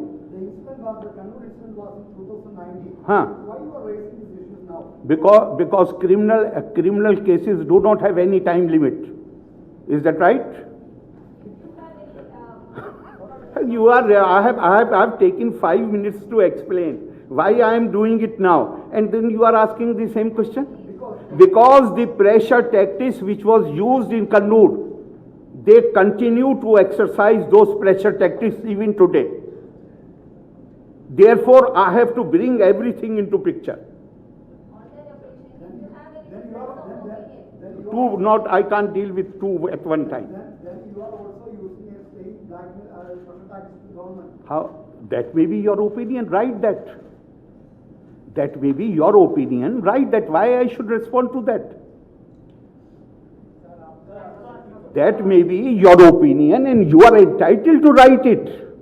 Kannur incident was in 2019. Huh. Why you are raising these issues now? Because criminal cases do not have any time limit. Is that right? I have taken 5 minutes to explain why I am doing it now, and then you are asking the same question? Because the pressure tactics which was used in Kannur, they continue to exercise those pressure tactics even today. Therefore, I have to bring everything into picture. I can't deal with 2 at one time. Then you are also using a state blackmail pressure tactics to the government. How? That may be your opinion, write that. That may be your opinion, write that. Why I should respond to that? That may be your opinion and you are entitled to write it.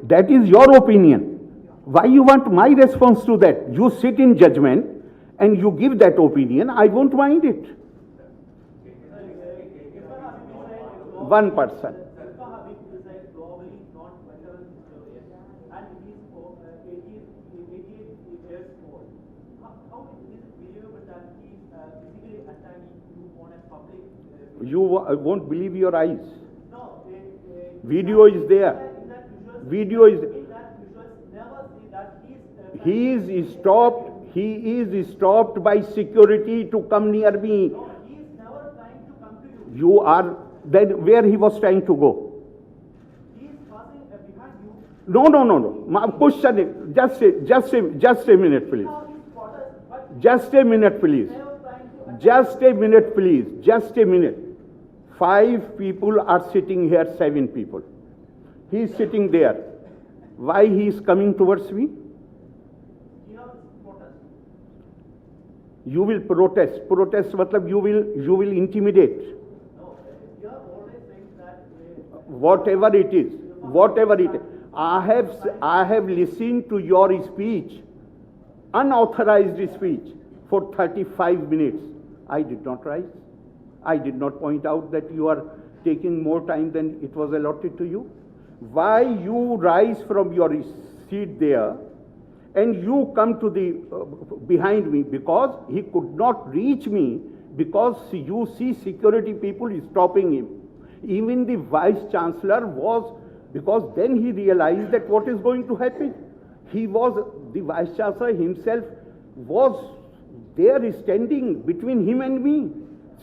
That is your opinion. Why you want my response to that? You sit in judgment and you give that opinion, I won't mind it. One person. You won't believe your eyes. Video is there. Video is. He is stopped. He is stopped by security to come near me. He is never trying to come to you. You are. Then where he was trying to go? He is passing behind you. No. My question is, just a minute, please. Just a minute, please. Just a minute, please. Just a minute. 5 people are sitting here, 7 people. He is sitting there. Why he is coming towards me? You will protest. Protest matlab you will intimidate. No, you are always saying that. Whatever it is. I have listened to your speech, unauthorized speech, for 35 minutes. I did not rise. I did not point out that you are taking more time than it was allotted to you. Why you rise from your seat there and you come to the behind me? Because he could not reach me, because you see security people is stopping him. Even the Vice Chancellor was, because then he realized that what is going to happen. The Vice Chancellor himself was there standing between him and me.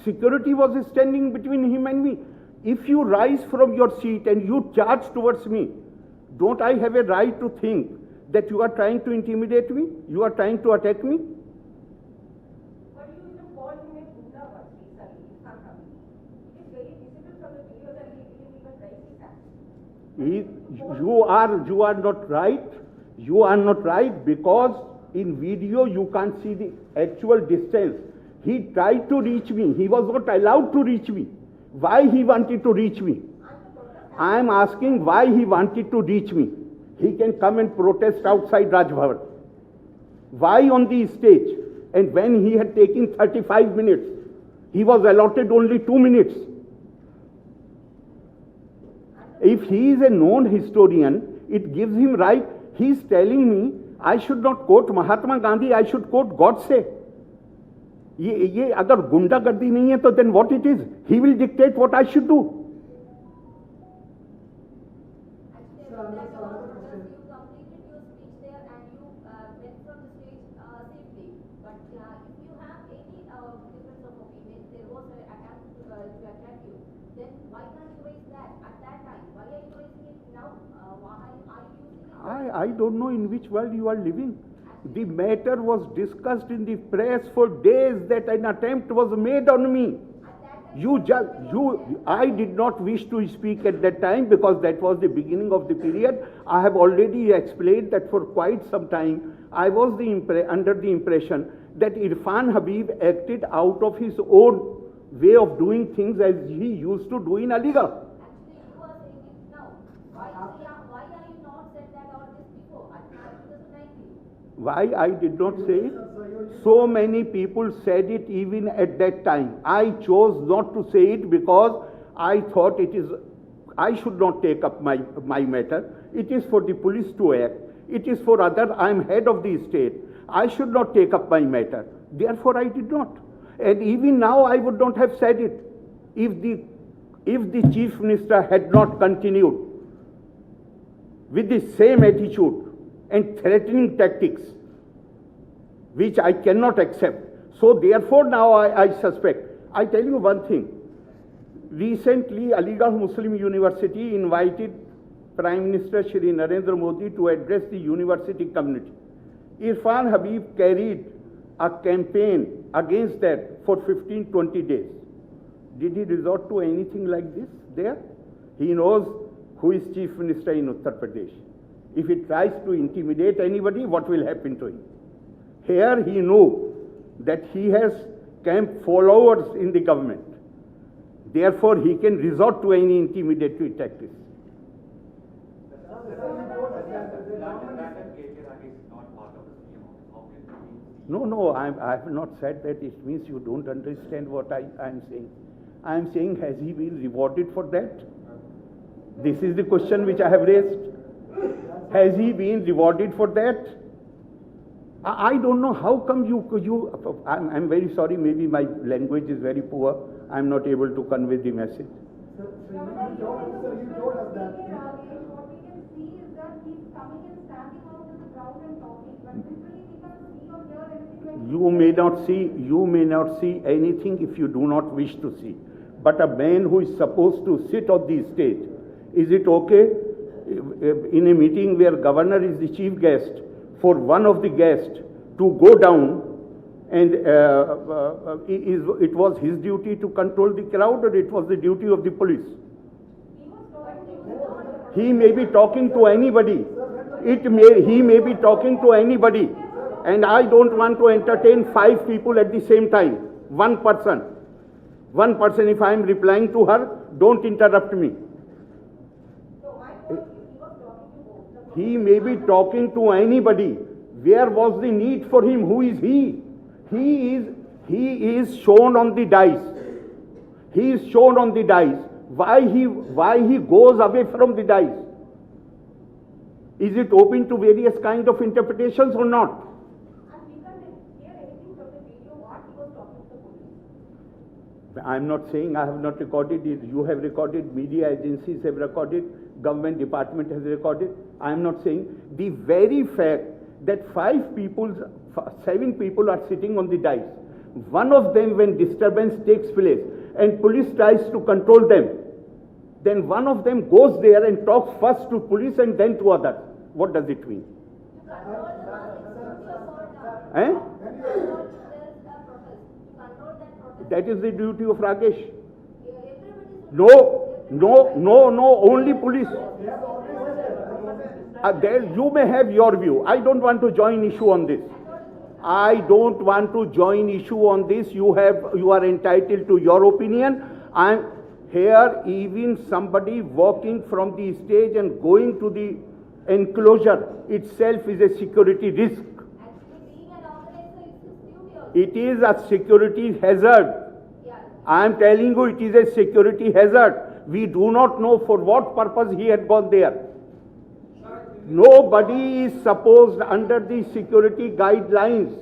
Security was standing between him and me. If you rise from your seat and you charge towards me, don't I have a right to think that you are trying to intimidate me? You are trying to attack me? But you even called him a Gunda once recently in some company. It is very visible from the video that he didn't even raise his hand. You are not right. You are not right, because in video you can't see the actual distance. He tried to reach me. He was not allowed to reach me. Why he wanted to reach me? I am asking why he wanted to reach me. He can come and protest outside Raj Bhavan. Why on the stage? And when he had taken 35 minutes, he was allotted only 2 minutes. If he is a known historian, it gives him right. He is telling me I should not quote Mahatma Gandhi, I should quote Godse. ये अगर गुंडागर्दी नहीं है तो then what it is? He will dictate what I should do. Actually, that was because you completed your speech there and you went from the stage safely. But if you have any difference of opinion, there was an attempt to attack you, then why can't you raise that at that time? Why are you raising it now? Why are you using it? I don't know in which world you are living. The matter was discussed in the press for days that an attempt was made on me. I did not wish to speak at that time because that was the beginning of the period. I have already explained that for quite some time I was under the impression that Irfan Habib acted out of his own way of doing things as he used to do in Aligarh. Actually, you are saying it now. Why are you not said that all this before? At 2019. Why I did not say it? So many people said it even at that time. I chose not to say it because I thought I should not take up my matter. It is for the police to act. It is for others. I am head of the state. I should not take up my matter. Therefore, I did not. And even now, I would not have said it if the Chief Minister had not continued with the same attitude and threatening tactics, which I cannot accept. So therefore now I suspect. I tell you one thing. Recently, Aligarh Muslim University invited Prime Minister Shri Narendra Modi to address the university community. Irfan Habib carried a campaign against that for 15-20 days. Did he resort to anything like this there? He knows who is Chief Minister in Uttar Pradesh. If he tries to intimidate anybody, what will happen to him? Here he knew that he has camp followers in the government. Therefore, he can resort to any intimidatory tactics. No, I have not said that. It means you don't understand what I am saying. I am saying, has he been rewarded for that? This is the question which I have raised. Has he been rewarded for that? I don't know how come I'm very sorry, maybe my language is very poor. I'm not able to convey the message. You told us that. What we can see is that he's coming and standing out in the crowd and talking, but literally we can't see or hear anything like You may not see anything if you do not wish to see. But a man who is supposed to sit on the stage, is it okay in a meeting where governor is the chief guest for one of the guests to go down and it was his duty to control the crowd or it was the duty of the police? He may be talking to anybody. He may be talking to anybody. And I don't want to entertain 5 people at the same time. One person, if I am replying to her, don't interrupt me. He may be talking to anybody. Where was the need for him? Who is he? He is shown on the dice. He is shown on the dice. Why he goes away from the dice? Is it open to various kind of interpretations or not? And we can't hear anything from the video what he was talking to the police. I am not saying I have not recorded it. You have recorded, media agencies have recorded, government department has recorded. I am not saying. The very fact that 7 people are sitting on the dice. One of them, when disturbance takes place and police tries to control them, then one of them goes there and talks first to police and then to others. What does it mean? Eh? That is the duty of Rakesh. No, only police. There, you may have your view. I don't want to join issue on this. I don't want to join issue on this. You are entitled to your opinion. I'm here, even somebody walking from the stage and going to the enclosure itself is a security risk. It is a security hazard. I am telling you, it is a security hazard. We do not know for what purpose he had gone there. Nobody is supposed under the security guidelines.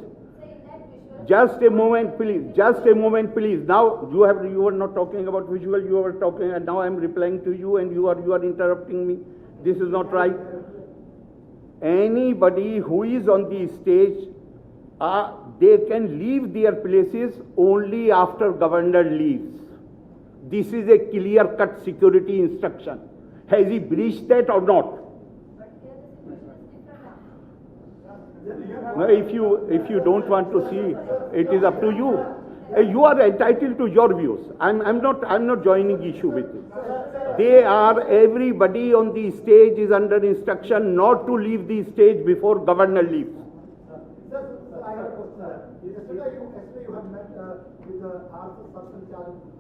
Just a moment, please. Just a moment, please. Now you are not talking about visual. You are talking, and now I am replying to you, and you are interrupting me. This is not right. Anybody who is on the stage, they can leave their places only after governor leaves. This is a clear-cut security instruction. Has he breached that or not? No, if you don't want to see, it is up to you. You are entitled to your views. I'm not joining issue with you. Everybody on the stage is under instruction not to leave the stage before governor leaves. Sir, I have a question. Yesterday you have met with the RSS Subcommittee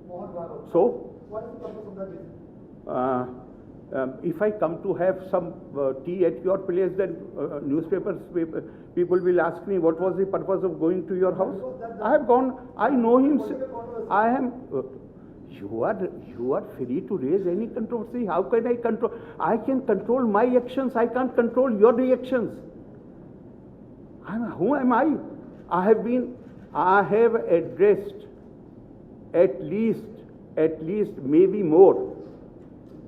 Mohammed. So? What is the purpose of that visit? If I come to have some tea at your place, then people will ask me what was the purpose of going to your house. I have gone. I know him. I am. You are free to raise any controversy. How can I control? I can control my actions. I can't control your reactions. Who am I? I have addressed at least maybe more.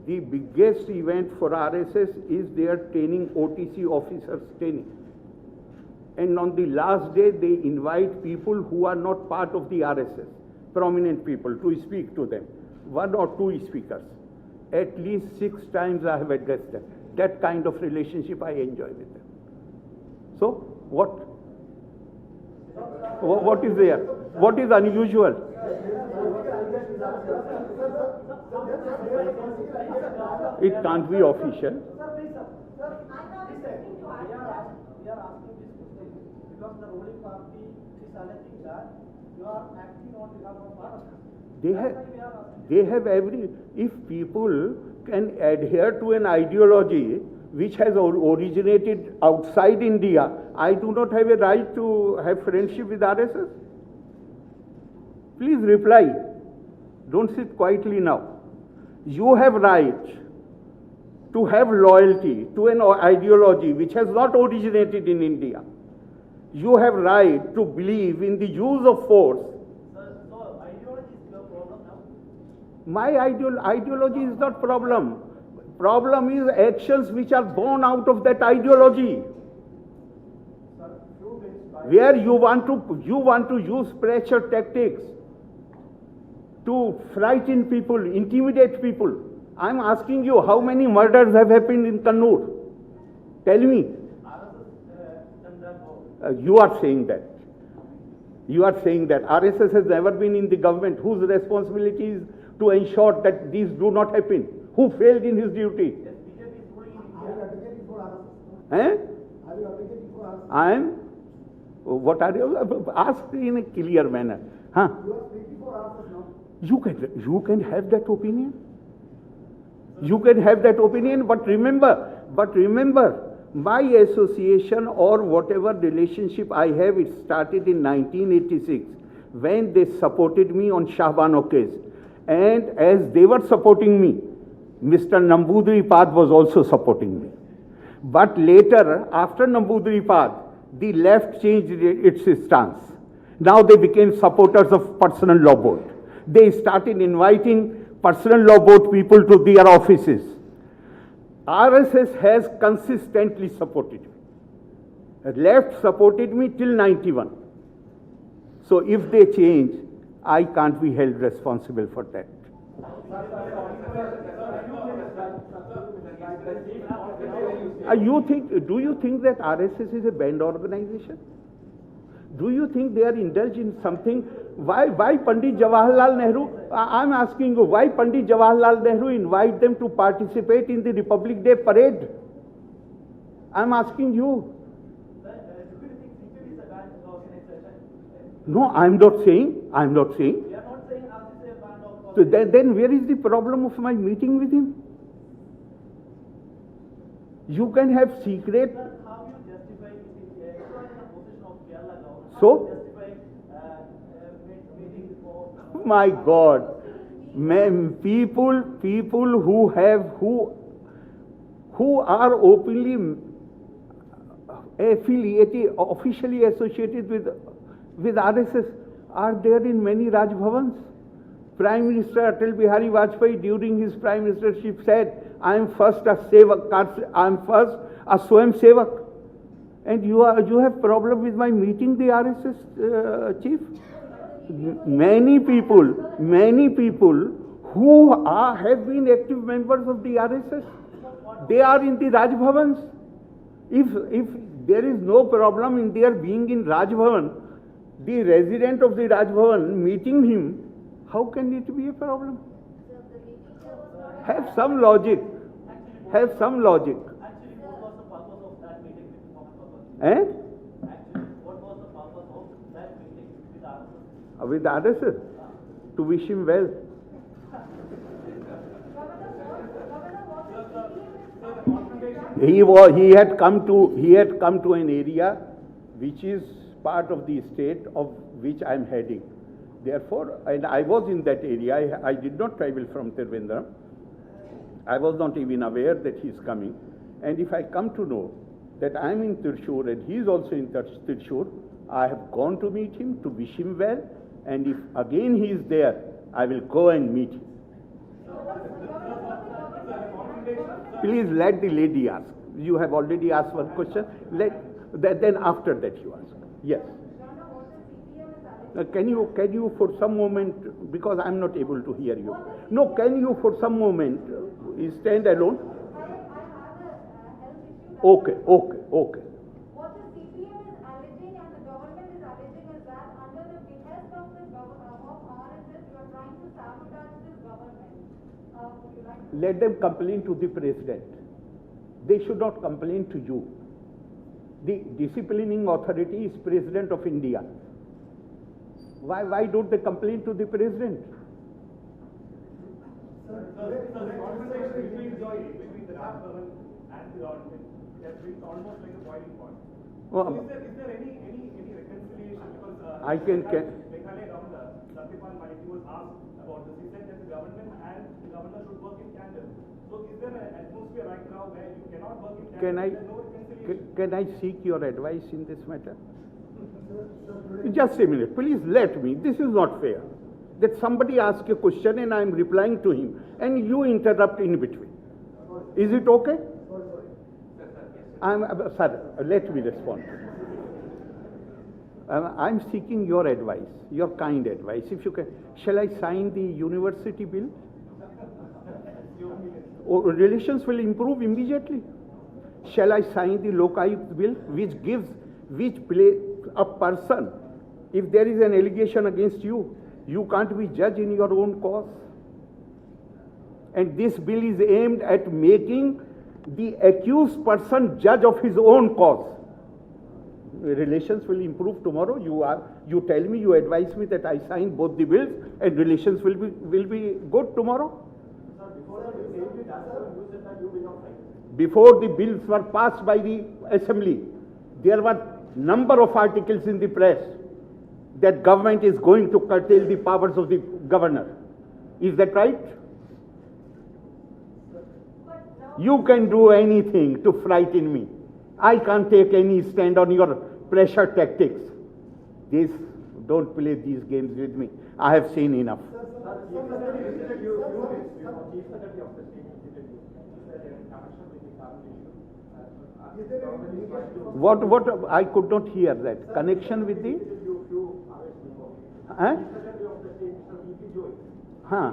The biggest event for RSS is their training, OTC officers training. And on the last day, they invite people who are not part of the RSS, prominent people, to speak to them. 1 or 2 speakers. At least 6 times I have addressed them. That kind of relationship I enjoy with them. So, what is there? What is unusual? It can't be official. We are asking this question because the ruling party is alleging that you are acting on behalf of Bhavan. They have every. If people can adhere to an ideology which has originated outside India, I do not have a right to have friendship with RSS. Please reply. Don't sit quietly now. You have right to have loyalty to an ideology which has not originated in India. You have right to believe in the use of force. So ideology is your problem now? My ideology is not problem. Problem is actions which are born out of that ideology. Where you want to use pressure tactics to frighten people, intimidate people. I'm asking you, how many murders have happened in Kannur? Tell me. You are saying that. You are saying that RSS has never been in the government. Whose responsibility is to ensure that these do not happen? Who failed in his duty? Eh? I am. What are you? Ask in a clear manner. Huh? You can have that opinion. You can have that opinion, but remember, my association or whatever relationship I have, it started in 1986 when they supported me on Shahbano case. And as they were supporting me, Mr. Nambudripad was also supporting me. But later, after Nambudripad, the left changed its stance. Now they became supporters of personal law board. They started inviting personal law board people to their offices. RSS has consistently supported me. Left supported me till 91. So if they change, I can't be held responsible for that. Do you think that RSS is a banned organization? Do you think they are indulged in something? Why Pandit Jawaharlal Nehru? I'm asking you, why Pandit Jawaharlal Nehru invite them to participate in the Republic Day parade? I'm asking you. No, I'm not saying. We are not saying RSS is a band of. So then where is the problem of my meeting with him? You can have secret. Sir, how you justify you are in a position of Kerala government? So? How you justify meeting for? My God, people who are openly affiliated, officially associated with RSS are there in many Raj Bhavans. Prime Minister Atal Bihari Vajpayee during his prime ministership said, I am first a sevak, I am first a Swayam Sevak. And you have problem with my meeting the RSS chief? Many people who have been active members of the RSS, they are in the Raj Bhavans. If there is no problem in their being in Raj Bhavan, the resident of the Raj Bhavan meeting him, how can it be a problem? Have some logic. Have some logic. Actually, what was the purpose of that meeting with Mohammed? Eh? Actually, what was the purpose of that meeting with RSS? With RSS? To wish him well. He had come to an area which is part of the state of which I am heading. Therefore, and I was in that area. I did not travel from Trivandrum. I was not even aware that he is coming. And if I come to know that I am in Thrissur and he is also in Thrissur, I have gone to meet him to wish him well. And if again he is there, I will go and meet him. Please let the lady ask. You have already asked one question. Then after that you ask. Yes. Can you for some moment, because I am not able to hear you. No, can you for some moment stand alone? Okay. What the CPM is alleging and the government is alleging is that under the behest of the RSS, you are trying to sabotage this government. Would you like to? Let them complain to the president. They should not complain to you. The disciplining authority is President of India. Why don't they complain to the president? The conversation between the Raj Bhavan and the government has reached almost like a boiling point. Well, So is there any reconciliation? Because I can. Meghalaya Governor Satyapal Malik was asked about this. He said that the government and the governor should work in tandem. So is there an atmosphere right now where you cannot work in tandem? There's no reconciliation? Can I seek your advice in this matter? Just a minute, please let me. This is not fair. That somebody asks a question and I am replying to him and you interrupt in between. Is it okay? Sir, let me respond. I'm seeking your advice, your kind advice. If you can, shall I sign the university bill? Or relations will improve immediately. Shall I sign the Lokayukt bill, which a person, if there is an allegation against you, you can't be judge in your own cause. And this bill is aimed at making the accused person judge of his own cause. Relations will improve tomorrow. You tell me, you advise me that I sign both the bills and relations will be good tomorrow. Before the bills were passed by the assembly, there were number of articles in the press that government is going to curtail the powers of the governor. Is that right? You can do anything to frighten me. I can't take any stand on your pressure tactics. Don't play these games with me. I have seen enough. What? I could not hear that. Connection with the? Huh?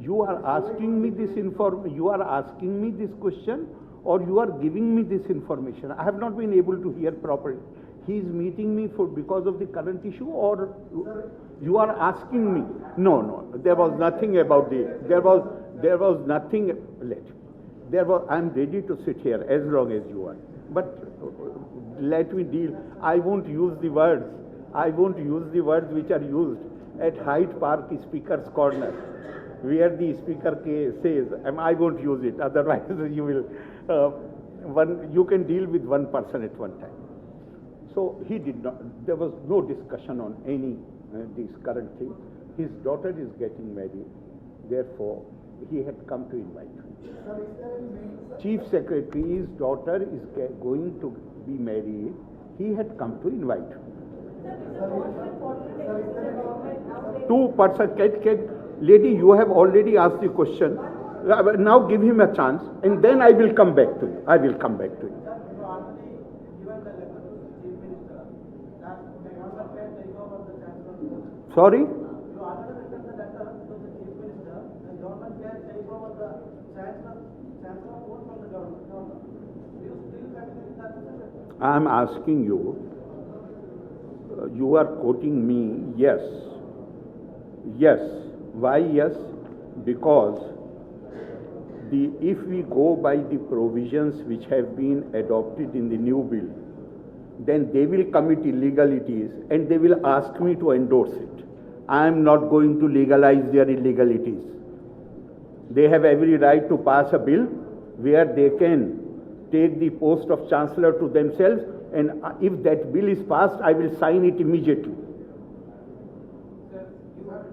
You are asking me this you are asking me this question, or you are giving me this information? I have not been able to hear properly. He is meeting me because of the current issue, or you are asking me? No, there was nothing about there was nothing, I'm ready to sit here as long as you are. But let me deal, I won't use the words which are used at Hyde Park Speaker's Corner, where the speaker says, I won't use it, otherwise you will, you can deal with one person at one time. So he did not, there was no discussion on any these current things. His daughter is getting married, therefore he had come to invite me. Chief Secretary's daughter is going to be married, he had come to invite me. 2%, lady, you have already asked the question. Now give him a chance, and then I will come back to you. I will come back to you. Sorry? I am asking you, you are quoting me, yes. Yes. Why yes? Because if we go by the provisions which have been adopted in the new bill, then they will commit illegalities and they will ask me to endorse it. I am not going to legalize their illegalities. They have every right to pass a bill where they can take the post of Chancellor to themselves, and if that bill is passed, I will sign it immediately.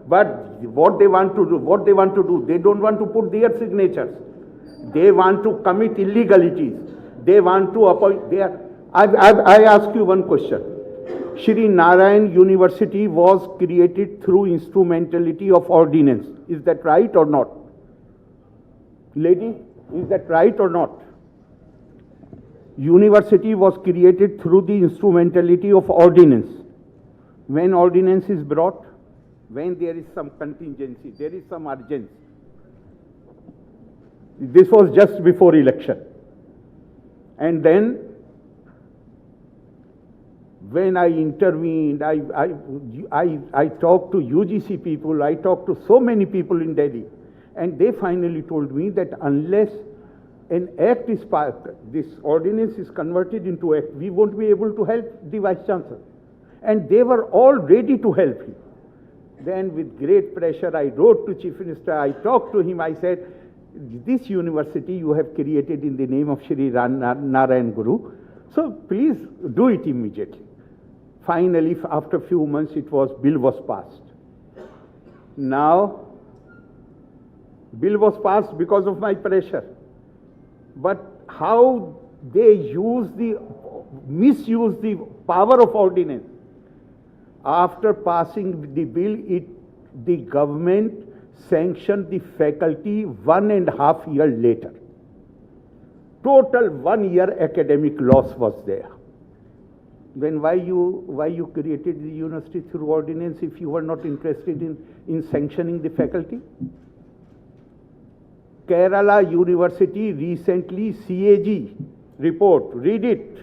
But what they want to do, they don't want to put their signatures. They want to commit illegalities. They want to appoint I ask you one question. Shri Narayan University was created through instrumentality of ordinance. Is that right or not? Lady, is that right or not? University was created through the instrumentality of ordinance. When ordinance is brought, when there is some contingency, there is some urgency. This was just before election. And then, when I intervened, I talked to UGC people, I talked to so many people in Delhi, and they finally told me that unless an act is passed, this ordinance is converted into act, we won't be able to help the Vice Chancellor. And they were all ready to help him. Then with great pressure, I wrote to Chief Minister, I talked to him, I said, this university you have created in the name of Shri Narayan Guru, so please do it immediately. Finally, after a few months, bill was passed. Now, bill was passed because of my pressure. But how they misuse the power of ordinance. After passing the bill, the government sanctioned the faculty 1.5 years later. Total 1 year academic loss was there. Then why you created the university through ordinance if you were not interested in sanctioning the faculty? Kerala University recently CAG report, read it.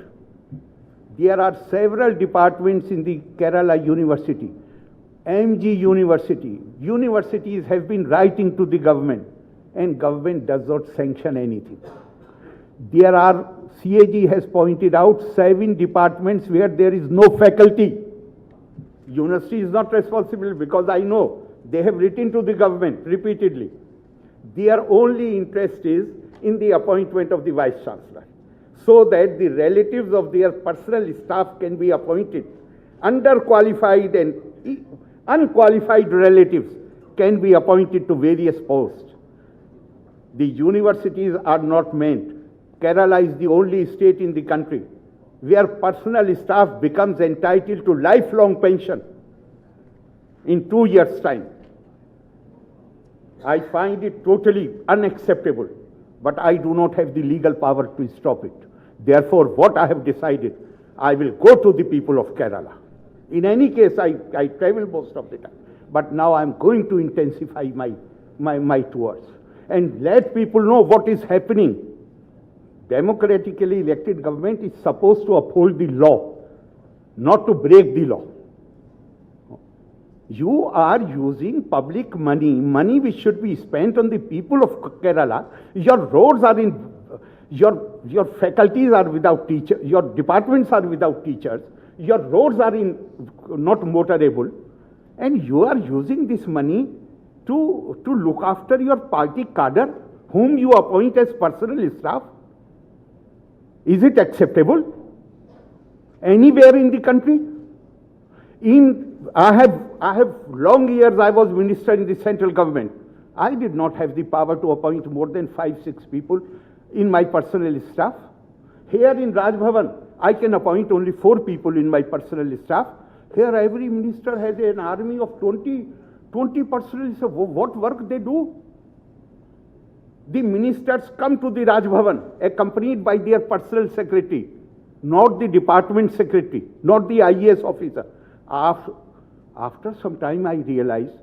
There are several departments in the Kerala University. MG University, universities have been writing to the government, and government does not sanction anything. There are, CAG has pointed out 7 departments where there is no faculty. University is not responsible because I know they have written to the government repeatedly. Their only interest is in the appointment of the Vice Chancellor, so that the relatives of their personal staff can be appointed. Underqualified and unqualified relatives can be appointed to various posts. The universities are not meant. Kerala is the only state in the country where personal staff becomes entitled to lifelong pension in 2 years' time. I find it totally unacceptable, but I do not have the legal power to stop it. Therefore, what I have decided, I will go to the people of Kerala. In any case, I travel most of the time, but now I am going to intensify my tours and let people know what is happening. Democratically elected government is supposed to uphold the law, not to break the law. You are using public money which should be spent on the people of Kerala. Your roads are in, your faculties are without teachers, your departments are without teachers, your roads are not motorable, and you are using this money to look after your party cadre, whom you appoint as personal staff. Is it acceptable? Anywhere in the country? I have long years I was minister in the central government. I did not have the power to appoint more than 5-6 people in my personal staff. Here in Raj Bhavan, I can appoint only 4 people in my personal staff. Here every minister has an army of 20 personal staff. What work they do? The ministers come to the Raj Bhavan accompanied by their personal secretary, not the department secretary, not the IAS officer. After some time I realized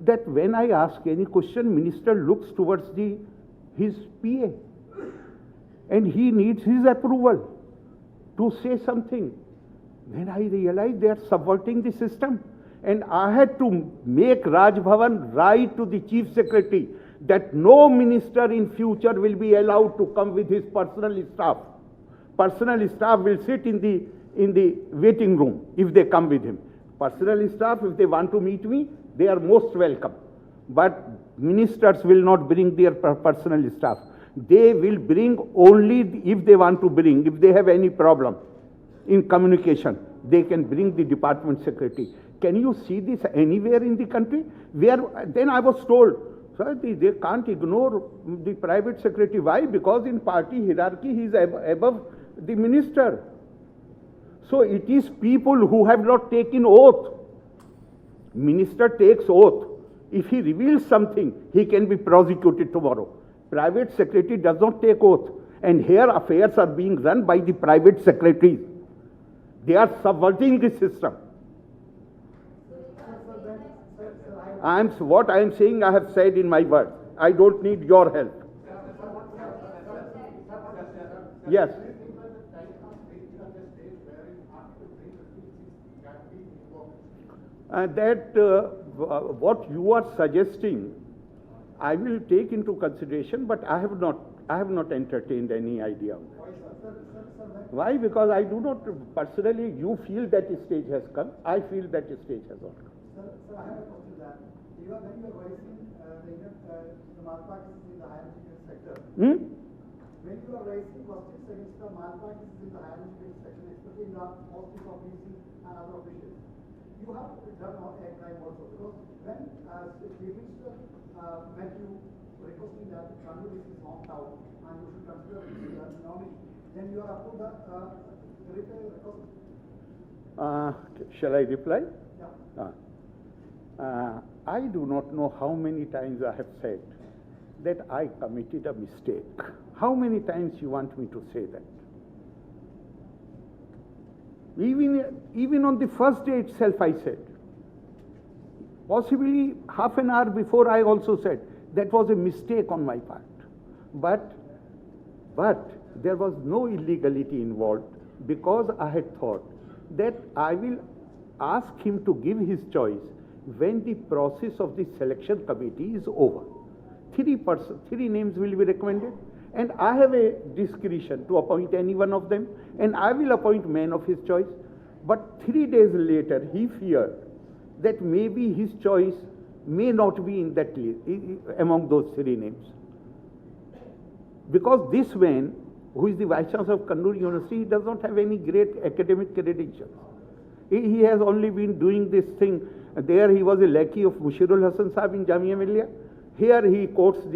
that when I ask any question, minister looks towards his PA and he needs his approval to say something. Then I realized they are subverting the system, and I had to make Raj Bhavan write to the chief secretary that no minister in future will be allowed to come with his personal staff. Personal staff will sit in the waiting room if they come with him. Personal staff, if they want to meet me, they are most welcome. But ministers will not bring their personal staff. They will bring only if they want to bring, if they have any problem in communication, they can bring the department secretary. Can you see this anywhere in the country? Then I was told, sir, they can't ignore the private secretary. Why? Because in party hierarchy, he is above the minister. So it is people who have not taken oath. Minister takes oath. If he reveals something, he can be prosecuted tomorrow. Private secretary does not take oath. And here affairs are being run by the private secretaries. They are subverting the system. What I am saying, I have said in my word. I don't need your help. Yes. What you are suggesting, I will take into consideration, but I have not entertained any idea of that. Why? Because I do not personally. You feel that a stage has come. I feel that a stage has not come. Sir, I have a question that even when you are raising the malpractices in the higher education sector, when you are raising questions against the malpractices in the higher education sector, especially in the office of VC and other officials, you have done a crime also, because when the chief minister met you requesting that Hon'ble is knocked out and you should consider the nominee, then you are approved the request. Shall I reply? Yeah. I do not know how many times I have said that I committed a mistake. How many times you want me to say that? Even on the first day itself I said. Possibly half an hour before I also said that was a mistake on my part. But there was no illegality involved, because I had thought that I will ask him to give his choice when the process of the selection committee is over. 3 names will be recommended, and I have a discretion to appoint any one of them, and I will appoint man of his choice. But 3 days later, he feared that maybe his choice may not be in that list, among those 3 names. Because this man, who is the Vice Chancellor of Kannur University, he does not have any great academic credentials. He has only been doing this thing. There he was a lackey of Mushirul Hasan Sahib in Jamia Millia. Here he quotes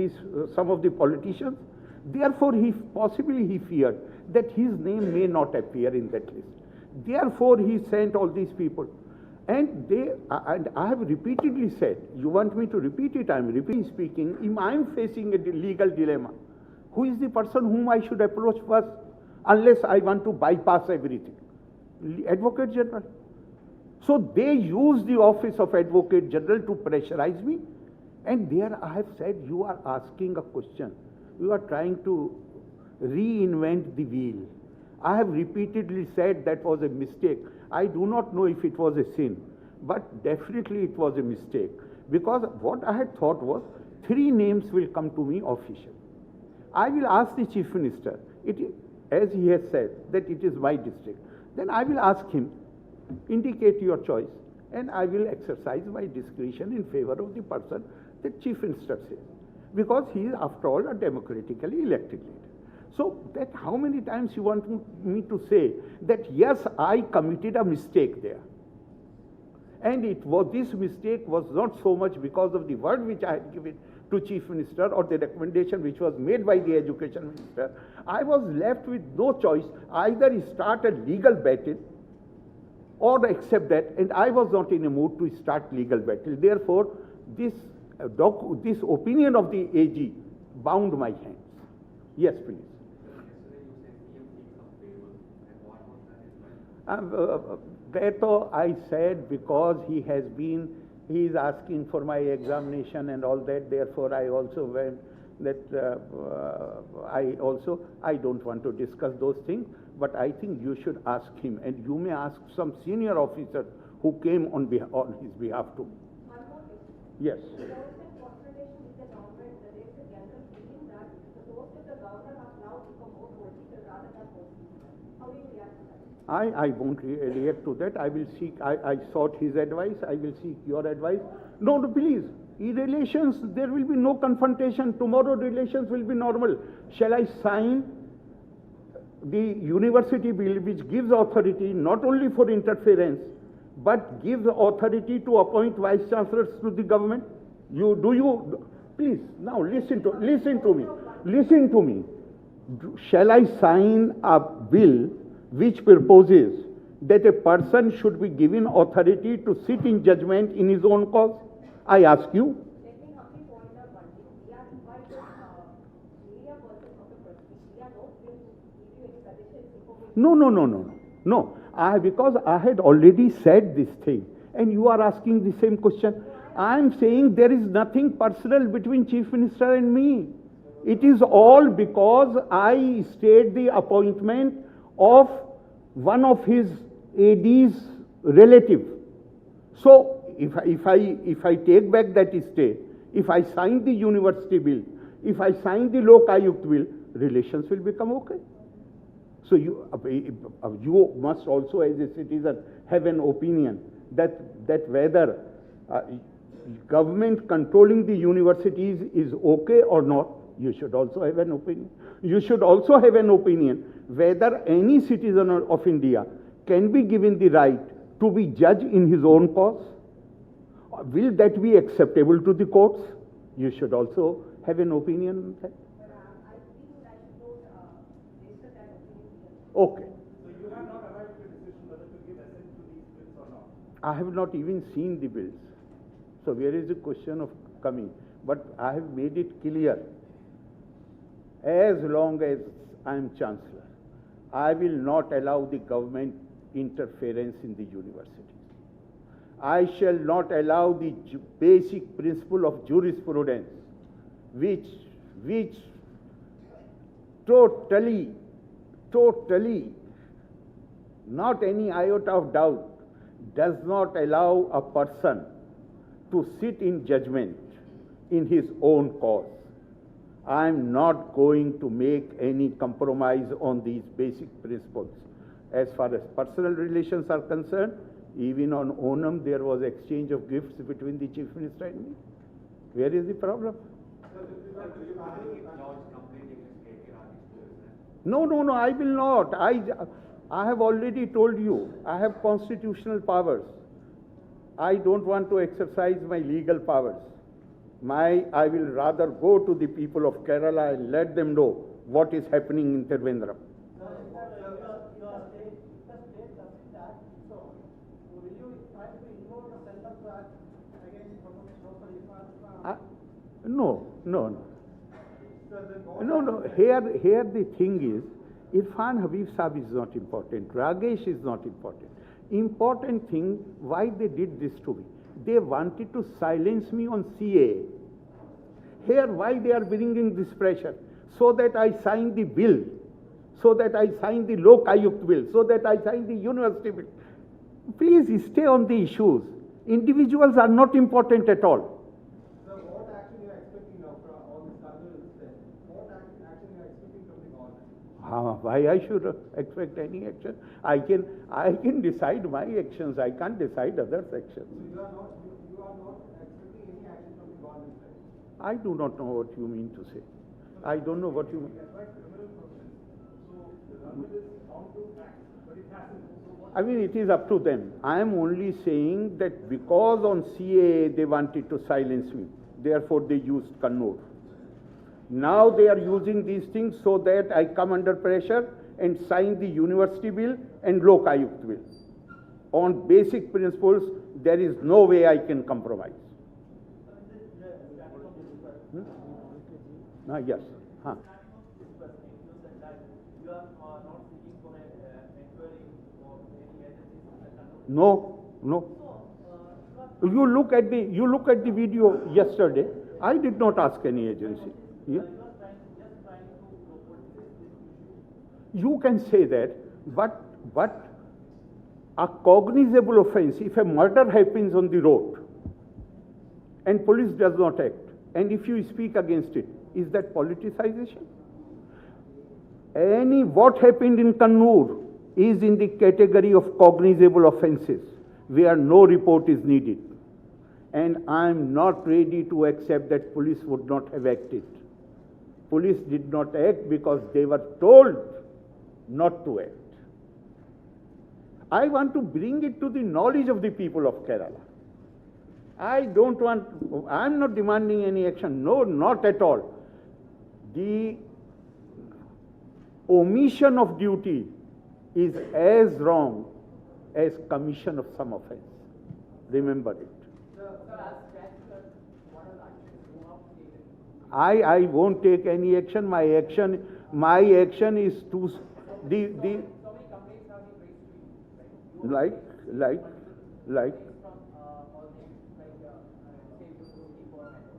some of the politicians. Therefore, he feared that his name may not appear in that list. Therefore, he sent all these people. And I have repeatedly said, you want me to repeat it, I am repeatedly speaking, I am facing a legal dilemma. Who is the person whom I should approach first, unless I want to bypass everything? Advocate General. So they use the office of Advocate General to pressurize me, And there I have said, you are asking a question. You are trying to reinvent the wheel. I have repeatedly said that was a mistake. I do not know if it was a sin, but definitely it was a mistake. Because what I had thought was, 3 names will come to me official. I will ask the Chief Minister, as he has said, that it is my district. Then I will ask him, indicate your choice, and I will exercise my discretion in favor of the person that Chief Minister says. Because he is, after all, a democratically elected leader. So that how many times you want me to say that, yes, I committed a mistake there. And this mistake was not so much because of the word which I had given to Chief Minister or the recommendation which was made by the Education Minister. I was left with no choice, either start a legal battle or accept that, and I was not in a mood to start legal battle. Therefore, this opinion of the AG bound my hands. Yes, please. That I said because he is asking for my examination and all that, therefore I also went that I don't want to discuss those things, but I think you should ask him, and you may ask some senior officer who came on his behalf to me. One more thing. Yes. There is a consultation with the government. There is a general feeling that the post of the governor has now become more political rather than political. How do you react to that? I won't react to that. I will seek, I sought his advice. I will seek your advice. No, please. Relations, there will be no confrontation. Tomorrow relations will be normal. Shall I sign the university bill which gives authority not only for interference, but gives authority to appoint vice chancellors to the government? Please, now listen to me. Shall I sign a bill which proposes that a person should be given authority to sit in judgment in his own cause? I ask you. Let me humbly point out one thing. We are invited media persons of the press. We are not going to give you any suggestions, information. No. Because I had already said this thing, and you are asking the same question. I am saying there is nothing personal between Chief Minister and me. It is all because I stayed the appointment of one of his AD's relative. So if I take back that stay, if I sign the university bill, if I sign the Lok Ayukt bill, relations will become okay. So you must also, as a citizen, have an opinion that whether government controlling the universities is okay or not. You should also have an opinion. You should also have an opinion whether any citizen of India can be given the right to be judged in his own cause. Will that be acceptable to the courts? You should also have an opinion on that. I think that you don't register that opinion. Okay. So you have not arrived at a decision whether to give assent to these bills or not? I have not even seen the bills. So where is the question of coming? But I have made it clear. As long as I am Chancellor, I will not allow the government interference in the universities. I shall not allow the basic principle of jurisprudence, which totally, not any iota of doubt, does not allow a person to sit in judgment in his own cause. I am not going to make any compromise on these basic principles. As far as personal relations are concerned, even on Onam there was exchange of gifts between the Chief Minister and me. Where is the problem? No, I will not. I have already told you, I have constitutional powers. I don't want to exercise my legal powers. I will rather go to the people of Kerala and let them know what is happening in Trivandrum. No. Here the thing is, Irfan Habib Sahib is not important. Ragesh is not important. Important thing, why they did this to me. They wanted to silence me on CA. Here, why they are bringing this pressure? So that I sign the bill, so that I sign the Lok Ayukt bill, so that I sign the university bill. Please stay on the issues. Individuals are not important at all. Sir, what action you are expecting now from all this carnival incident? What action you are expecting from the government? Why I should expect any action? I can decide my actions. I can't decide others' actions. You are not expecting any action from the government side? I do not know what you mean to say. I don't know what you mean. I mean, it is up to them. I am only saying that because on CAA they wanted to silence me, therefore they used Kannur. Now they are using these things so that I come under pressure and sign the university bill and Lok Ayukt bill. On basic principles, there is no way I can compromise. Yes. Huh. No. You look at the video yesterday. I did not ask any agency. Yeah. You can say that, but a cognizable offense, if a murder happens on the road and police does not act, and if you speak against it, is that politicization? What happened in Kannur is in the category of cognizable offenses where no report is needed. And I am not ready to accept that police would not have acted. Police did not act because they were told not to act. I want to bring it to the knowledge of the people of Kerala. I'm not demanding any action. No, not at all. The omission of duty is as wrong as commission of some offense. Remember it. I won't take any action. My action is to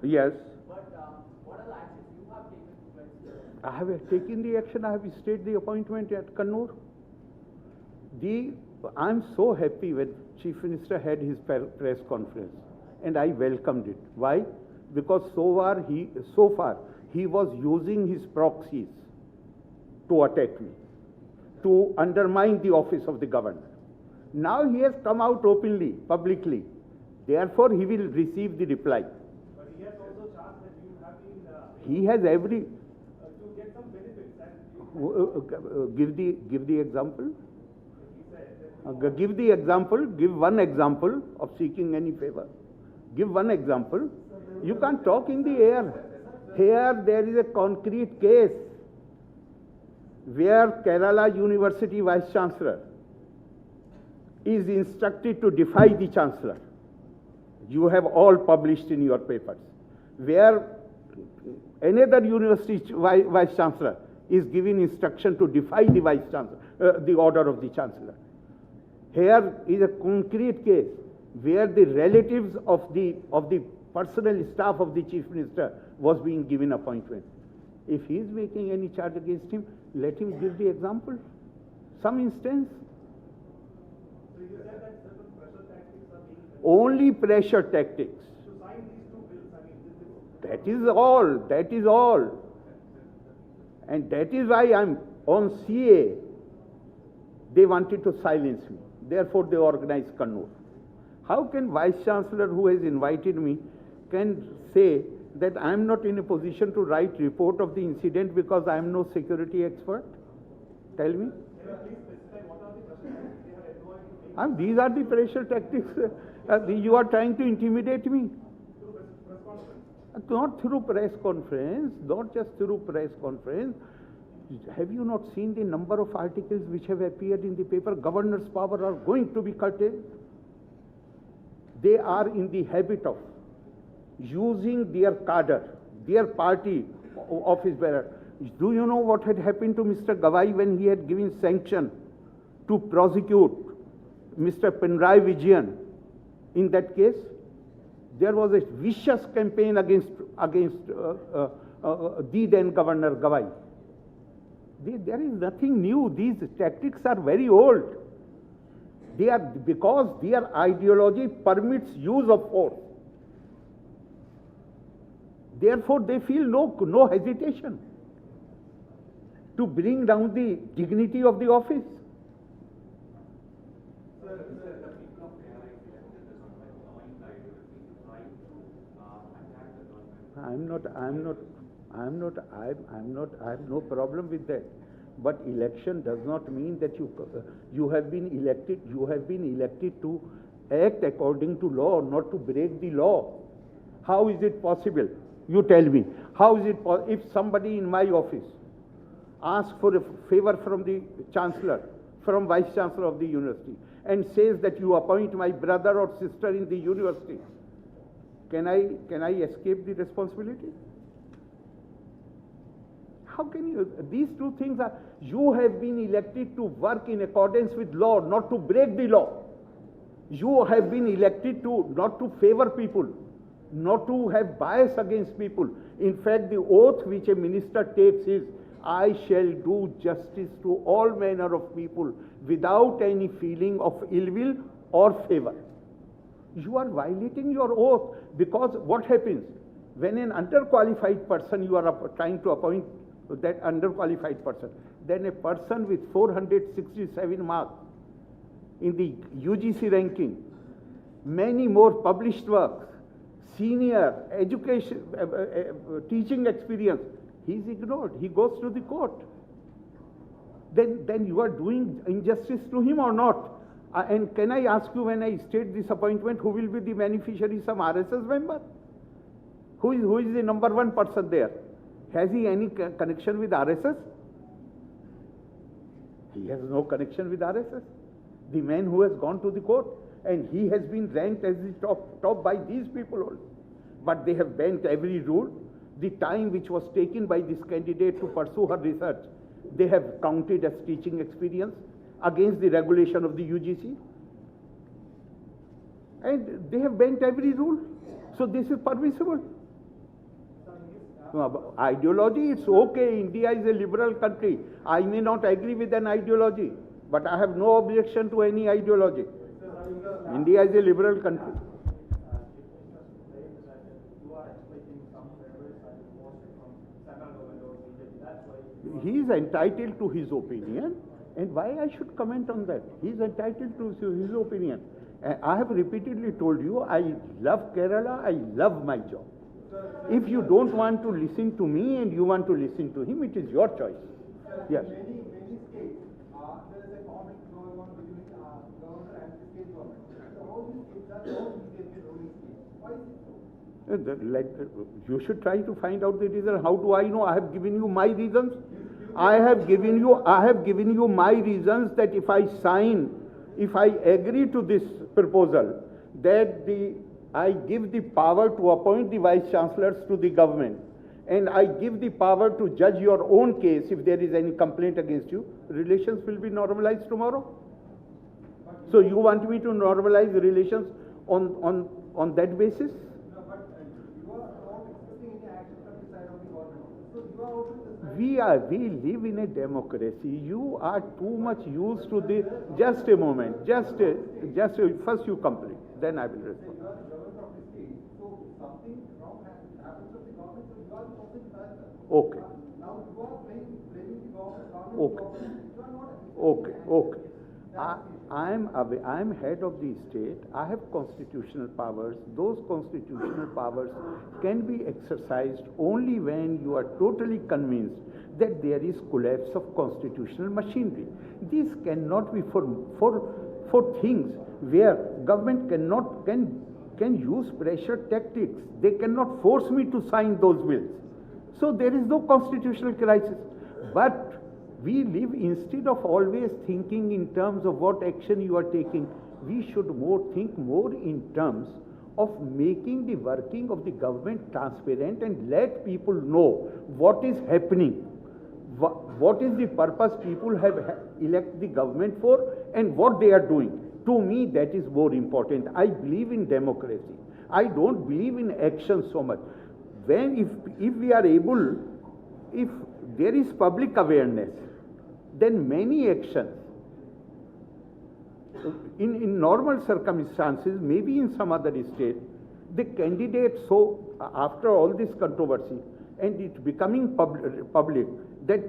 yes. I have taken the action. I have stayed the appointment at Kannur. I'm so happy when Chief Minister had his press conference, and I welcomed it. Why? Because so far he was using his proxies to attack me, to undermine the office of the governor. Now he has come out openly, publicly. Therefore, he will receive the reply. But he has also charged that you have been. He has every. To get some benefits and. Give the example. Give the example. Give one example of seeking any favor. Give one example. You can't talk in the air. Here there is a concrete case where Kerala University Vice Chancellor is instructed to defy the Chancellor. You have all published in your papers. Where another university Vice Chancellor is given instruction to defy the Vice Chancellor, the order of the Chancellor. Here is a concrete case where the relatives of the personal staff of the Chief Minister was being given appointment. If he is making any charge against him, let him give the example. Some instance. So you said that certain pressure tactics are being. Only pressure tactics. To sign these two bills, I mean, That is all. That is all. And that is why I'm on CA. They wanted to silence me. Therefore, they organized Kannur. How can Vice Chancellor who has invited me can say that I am not in a position to write report of the incident because I am no security expert? Tell me. Can you please specify what are the pressure tactics they have employed? These are the pressure tactics. You are trying to intimidate me. Through press conference. Not through press conference, not just through press conference. Have you not seen the number of articles which have appeared in the paper? Governor's power are going to be curtailed. They are in the habit of using their cadre, their party office bearer. Do you know what had happened to Mr. Gawai when he had given sanction to prosecute Mr. Pinarayi Vijayan in that case? There was a vicious campaign against the then Governor Gawai. There is nothing new. These tactics are very old. They are because their ideology permits use of force. Therefore, they feel no hesitation to bring down the dignity of the office. I have no problem with that. But election does not mean that you have been elected. You have been elected to act according to law, not to break the law. How is it possible? You tell me. How is it if somebody in my office asks for a favor from the chancellor, from vice chancellor of the university, and says that you appoint my brother or sister in the university? Can I escape the responsibility? How can you? These two things are, you have been elected to work in accordance with law, not to break the law. You have been elected not to favor people, not to have bias against people. In fact, the oath which a minister takes is, I shall do justice to all manner of people without any feeling of ill will or favor. You are violating your oath, because what happens when an underqualified person, you are trying to appoint that underqualified person, then a person with 467 marks in the UGC ranking, many more published works, senior education, teaching experience, he is ignored. He goes to the court. Then you are doing injustice to him or not? And can I ask you, when I state this appointment, who will be the beneficiary? Some RSS member? Who is the number one person there? Has he any connection with RSS? He has no connection with RSS. The man who has gone to the court, and he has been ranked as the top by these people only. But they have bent every rule. The time which was taken by this candidate to pursue her research, they have counted as teaching experience against the regulation of the UGC. And they have bent every rule. So this is permissible. Ideology, it's okay. India is a liberal country. I may not agree with an ideology, but I have no objection to any ideology. India is a liberal country. He is entitled to his opinion, and why I should comment on that? He is entitled to his opinion. I have repeatedly told you, I love Kerala, I love my job. If you don't want to listen to me and you want to listen to him, it is your choice. Yes. In many states, there is a conflict going on between governor and the state government. So all these states are all BJP ruling states. Why is it so? You should try to find out the reason. How do I know? I have given you my reasons. I have given you my reasons that if I agree to this proposal, that I give the power to appoint the vice chancellors to the government, and I give the power to judge your own case if there is any complaint against you, relations will be normalized tomorrow. So you want me to normalize relations on that basis? No, but you are not expecting any action from the side of the government. So you are also the side. We live in a democracy. You are too much used to the. Just a moment. First you complete. Then I will respond. You are the governor of the state. So something wrong happens to the government. So you are the person in charge. Okay. Now you are blaming the government. Okay. You are not. Okay. I am head of the state. I have constitutional powers. Those constitutional powers can be exercised only when you are totally convinced that there is collapse of constitutional machinery. This cannot be for things where government can use pressure tactics. They cannot force me to sign those bills. So there is no constitutional crisis. But we live, instead of always thinking in terms of what action you are taking, we should think more in terms of making the working of the government transparent and let people know what is happening, what is the purpose people have elected the government for, and what they are doing. To me, that is more important. I believe in democracy. I don't believe in action so much. If we are able, if there is public awareness, then many actions, in normal circumstances, maybe in some other state, the candidate, so after all this controversy, and it becoming public, that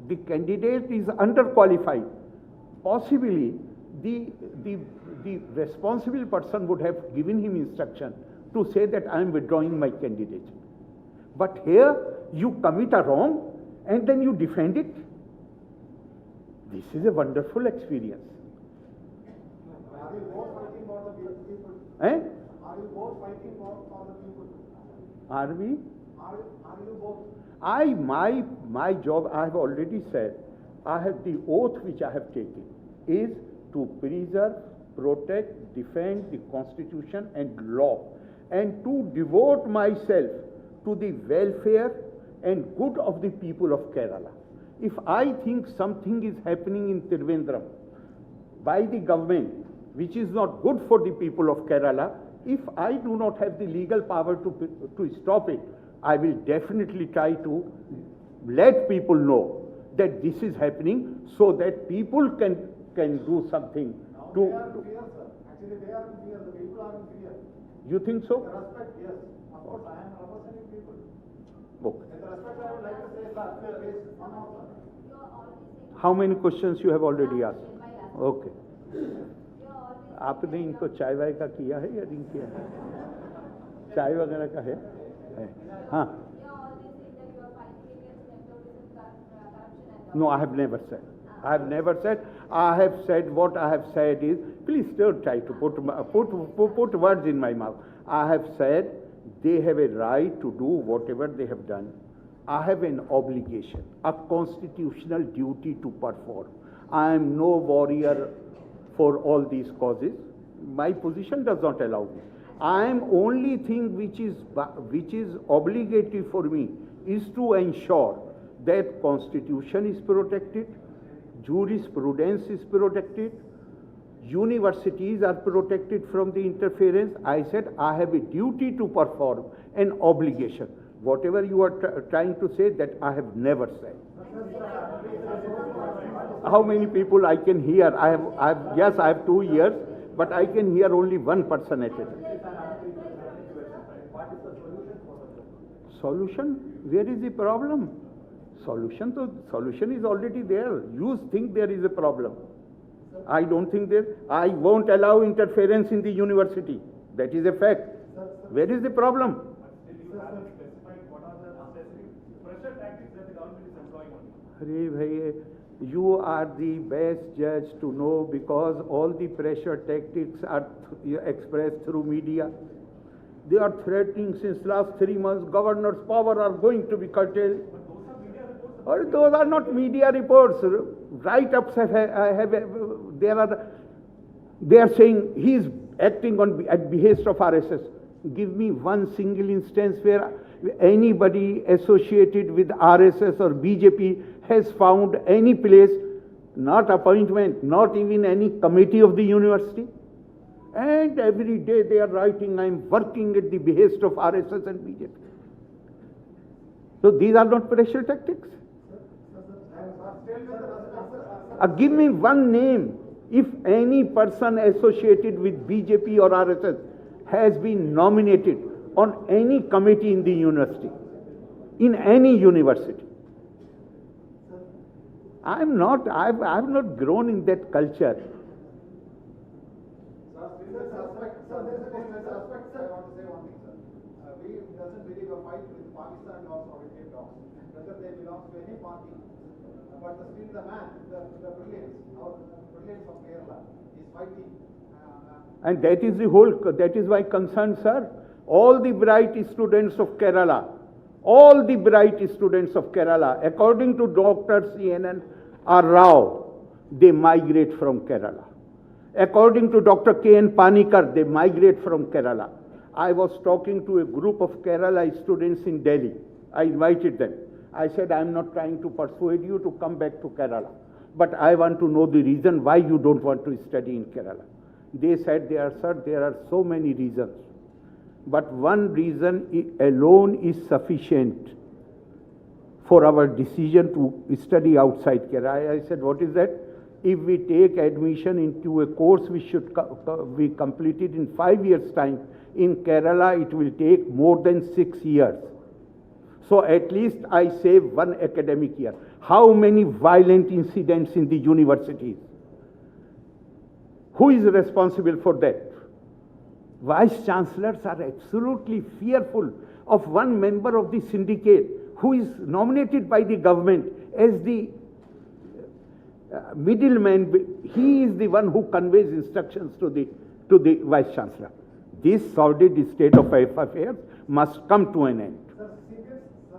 the candidate is underqualified, possibly the responsible person would have given him instruction to say that I am withdrawing my candidature. But here, you commit a wrong, and then you defend it. This is a wonderful experience. Are you both fighting for the people? Eh? Are you both fighting for the people? Are we? Are you both? My job, I have already said, I have the oath which I have taken is to preserve, protect, defend the Constitution and law, and to devote myself to the welfare and good of the people of Kerala. If I think something is happening in Trivandrum by the government which is not good for the people of Kerala, if I do not have the legal power to stop it, I will definitely try to let people know that this is happening so that people can do something. Now they are in fear, sir. Actually, they are in fear. The people are in fear. You think so? The respect, yes. Of course, I am representing people. Okay. With the respect, I would like to say, sir, please, one more, sir. How many questions you have already asked? Okay. आपने इनको चाय वाय का किया है या नहीं किया है? चाय वगैरह का है? हाँ. No, I have never said. I have never said. I have said what I have said is, please don't try to put words in my mouth. I have said they have a right to do whatever they have done. I have an obligation, a constitutional duty to perform. I am no warrior for all these causes. My position does not allow me. I am only thing which is obligatory for me is to ensure that Constitution is protected, jurisprudence is protected, universities are protected from the interference. I said I have a duty to perform, an obligation. Whatever you are trying to say, that I have never said. How many people I can hear? Yes, I have 2 years, but I can hear only one person at a time. Solution? Where is the problem? Solution is already there. You think there is a problem. I don't think there. I won't allow interference in the university. That is a fact. Where is the problem? Arif bhai, you are the best judge to know, because all the pressure tactics are expressed through media. They are threatening since last 3 months, governor's power are going to be curtailed. Or those are not media reports. Write-ups they are saying he is acting at behest of RSS. Give me one single instance where anybody associated with RSS or BJP has found any place, not appointment, not even any committee of the university. And every day they are writing, I am working at the behest of RSS and BJP. So these are not pressure tactics. Give me one name. If any person associated with BJP or RSS has been nominated on any committee in the university, in any university. I've not grown in that culture. Sir, there's a question, sir. I want to say one thing, sir. We doesn't believe a fight with Pakistan dogs or Indian dogs, whether they belong to any party. But still the man, the brilliance of Kerala is fighting. And that is my concern, sir. All the bright students of Kerala, according to Dr. CNN Rao, they migrate from Kerala. According to Dr. K.N. Panikar, they migrate from Kerala. I was talking to a group of Kerala students in Delhi. I invited them. I said, I am not trying to persuade you to come back to Kerala, but I want to know the reason why you don't want to study in Kerala. They said, there are so many reasons. But one reason alone is sufficient for our decision to study outside Kerala. I said, what is that? If we take admission into a course which should be completed in 5 years' time, in Kerala it will take more than 6 years. So at least I save 1 academic year. How many violent incidents in the universities? Who is responsible for that? Vice chancellors are absolutely fearful of one member of the syndicate who is nominated by the government as the middleman. He is the one who conveys instructions to the vice chancellor. This sordid state of affairs must come to an end.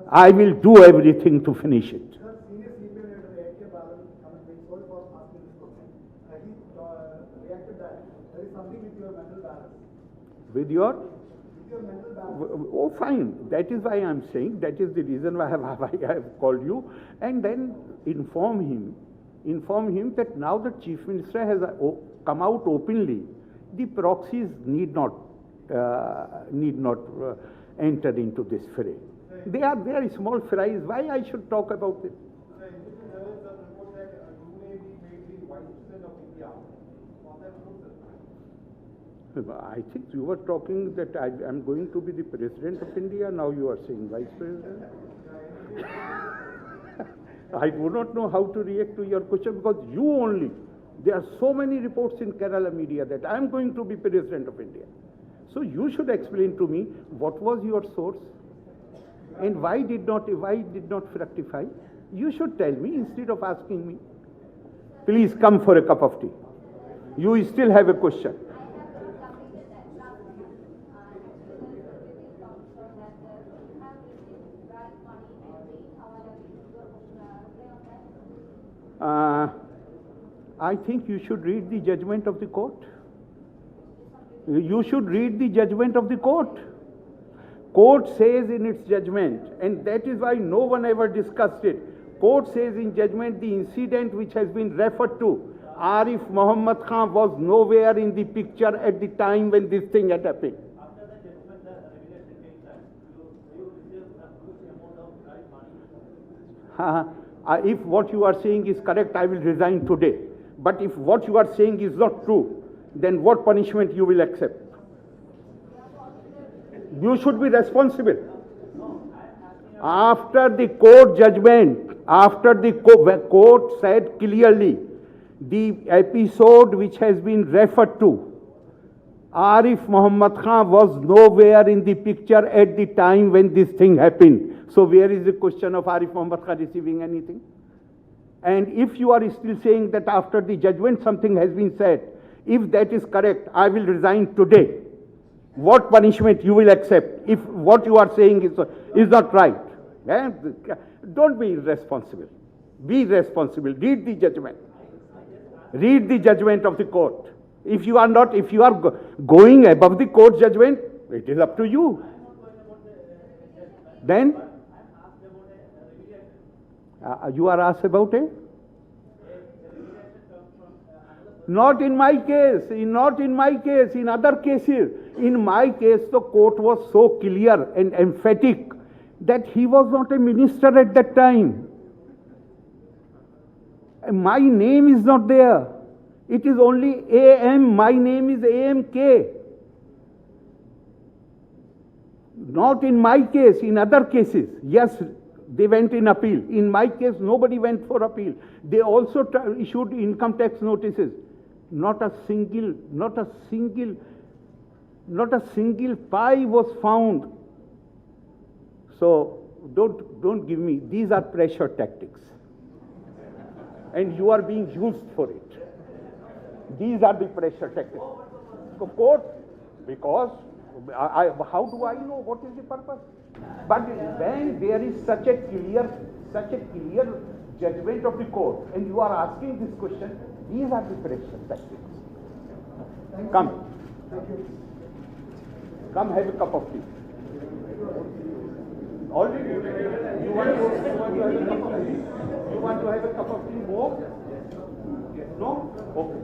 I will do everything to finish it. Sir, senior CPM leader A.K. Bhavan, sorry for asking this question. He reacted that there is something with your mental balance. With your? With your mental balance. Oh, fine. That is why I am saying, that is the reason why I have called you. And then inform him that now the Chief Minister has come out openly. The proxies need not enter into this fray. They are very small fries. Why I should talk about it? There is a report that you may be made the Vice President of India. On that note, I think you were talking that I am going to be the President of India. Now you are saying Vice President. I do not know how to react to your question because you only. There are so many reports in Kerala media that I am going to be President of India. So you should explain to me what was your source and why did not fructify. You should tell me instead of asking me. Please come for a cup of tea. You still have a question. I think you should read the judgment of the court. You should read the judgment of the court. Court says in its judgment, and that is why no one ever discussed it. Court says in judgment the incident which has been referred to, Arif Mohammed Khan was nowhere in the picture at the time when this thing had happened. After the judgment, the revelation came that you received a huge amount of bribe money. If what you are saying is correct, I will resign today. But if what you are saying is not true, then what punishment you will accept? You should be responsible. After the court judgment, after the court said clearly, the episode which has been referred to, Arif Mohammed Khan was nowhere in the picture at the time when this thing happened. So where is the question of Arif Mohammed Khan receiving anything? And if you are still saying that after the judgment something has been said, if that is correct, I will resign today. What punishment you will accept if what you are saying is not right? Don't be irresponsible. Be responsible. Read the judgment. Read the judgment of the court. If you are going above the court judgment, it is up to you. Then you are asked about it? Not in my case, not in my case, in other cases. In my case, the court was so clear and emphatic that he was not a minister at that time. My name is not there. It is only AM. My name is AMK. Not in my case, in other cases. Yes, they went in appeal. In my case, nobody went for appeal. They also issued income tax notices. Not a single pie was found. So don't give me. These are pressure tactics, and you are being used for it. These are the pressure tactics. The court, because how do I know what is the purpose? But when there is such a clear judgment of the court, and you are asking this question, these are the pressure tactics. Come. Thank you. Come have a cup of tea. Already? You want to have a cup of tea? You want to have a cup of tea more? No? Okay.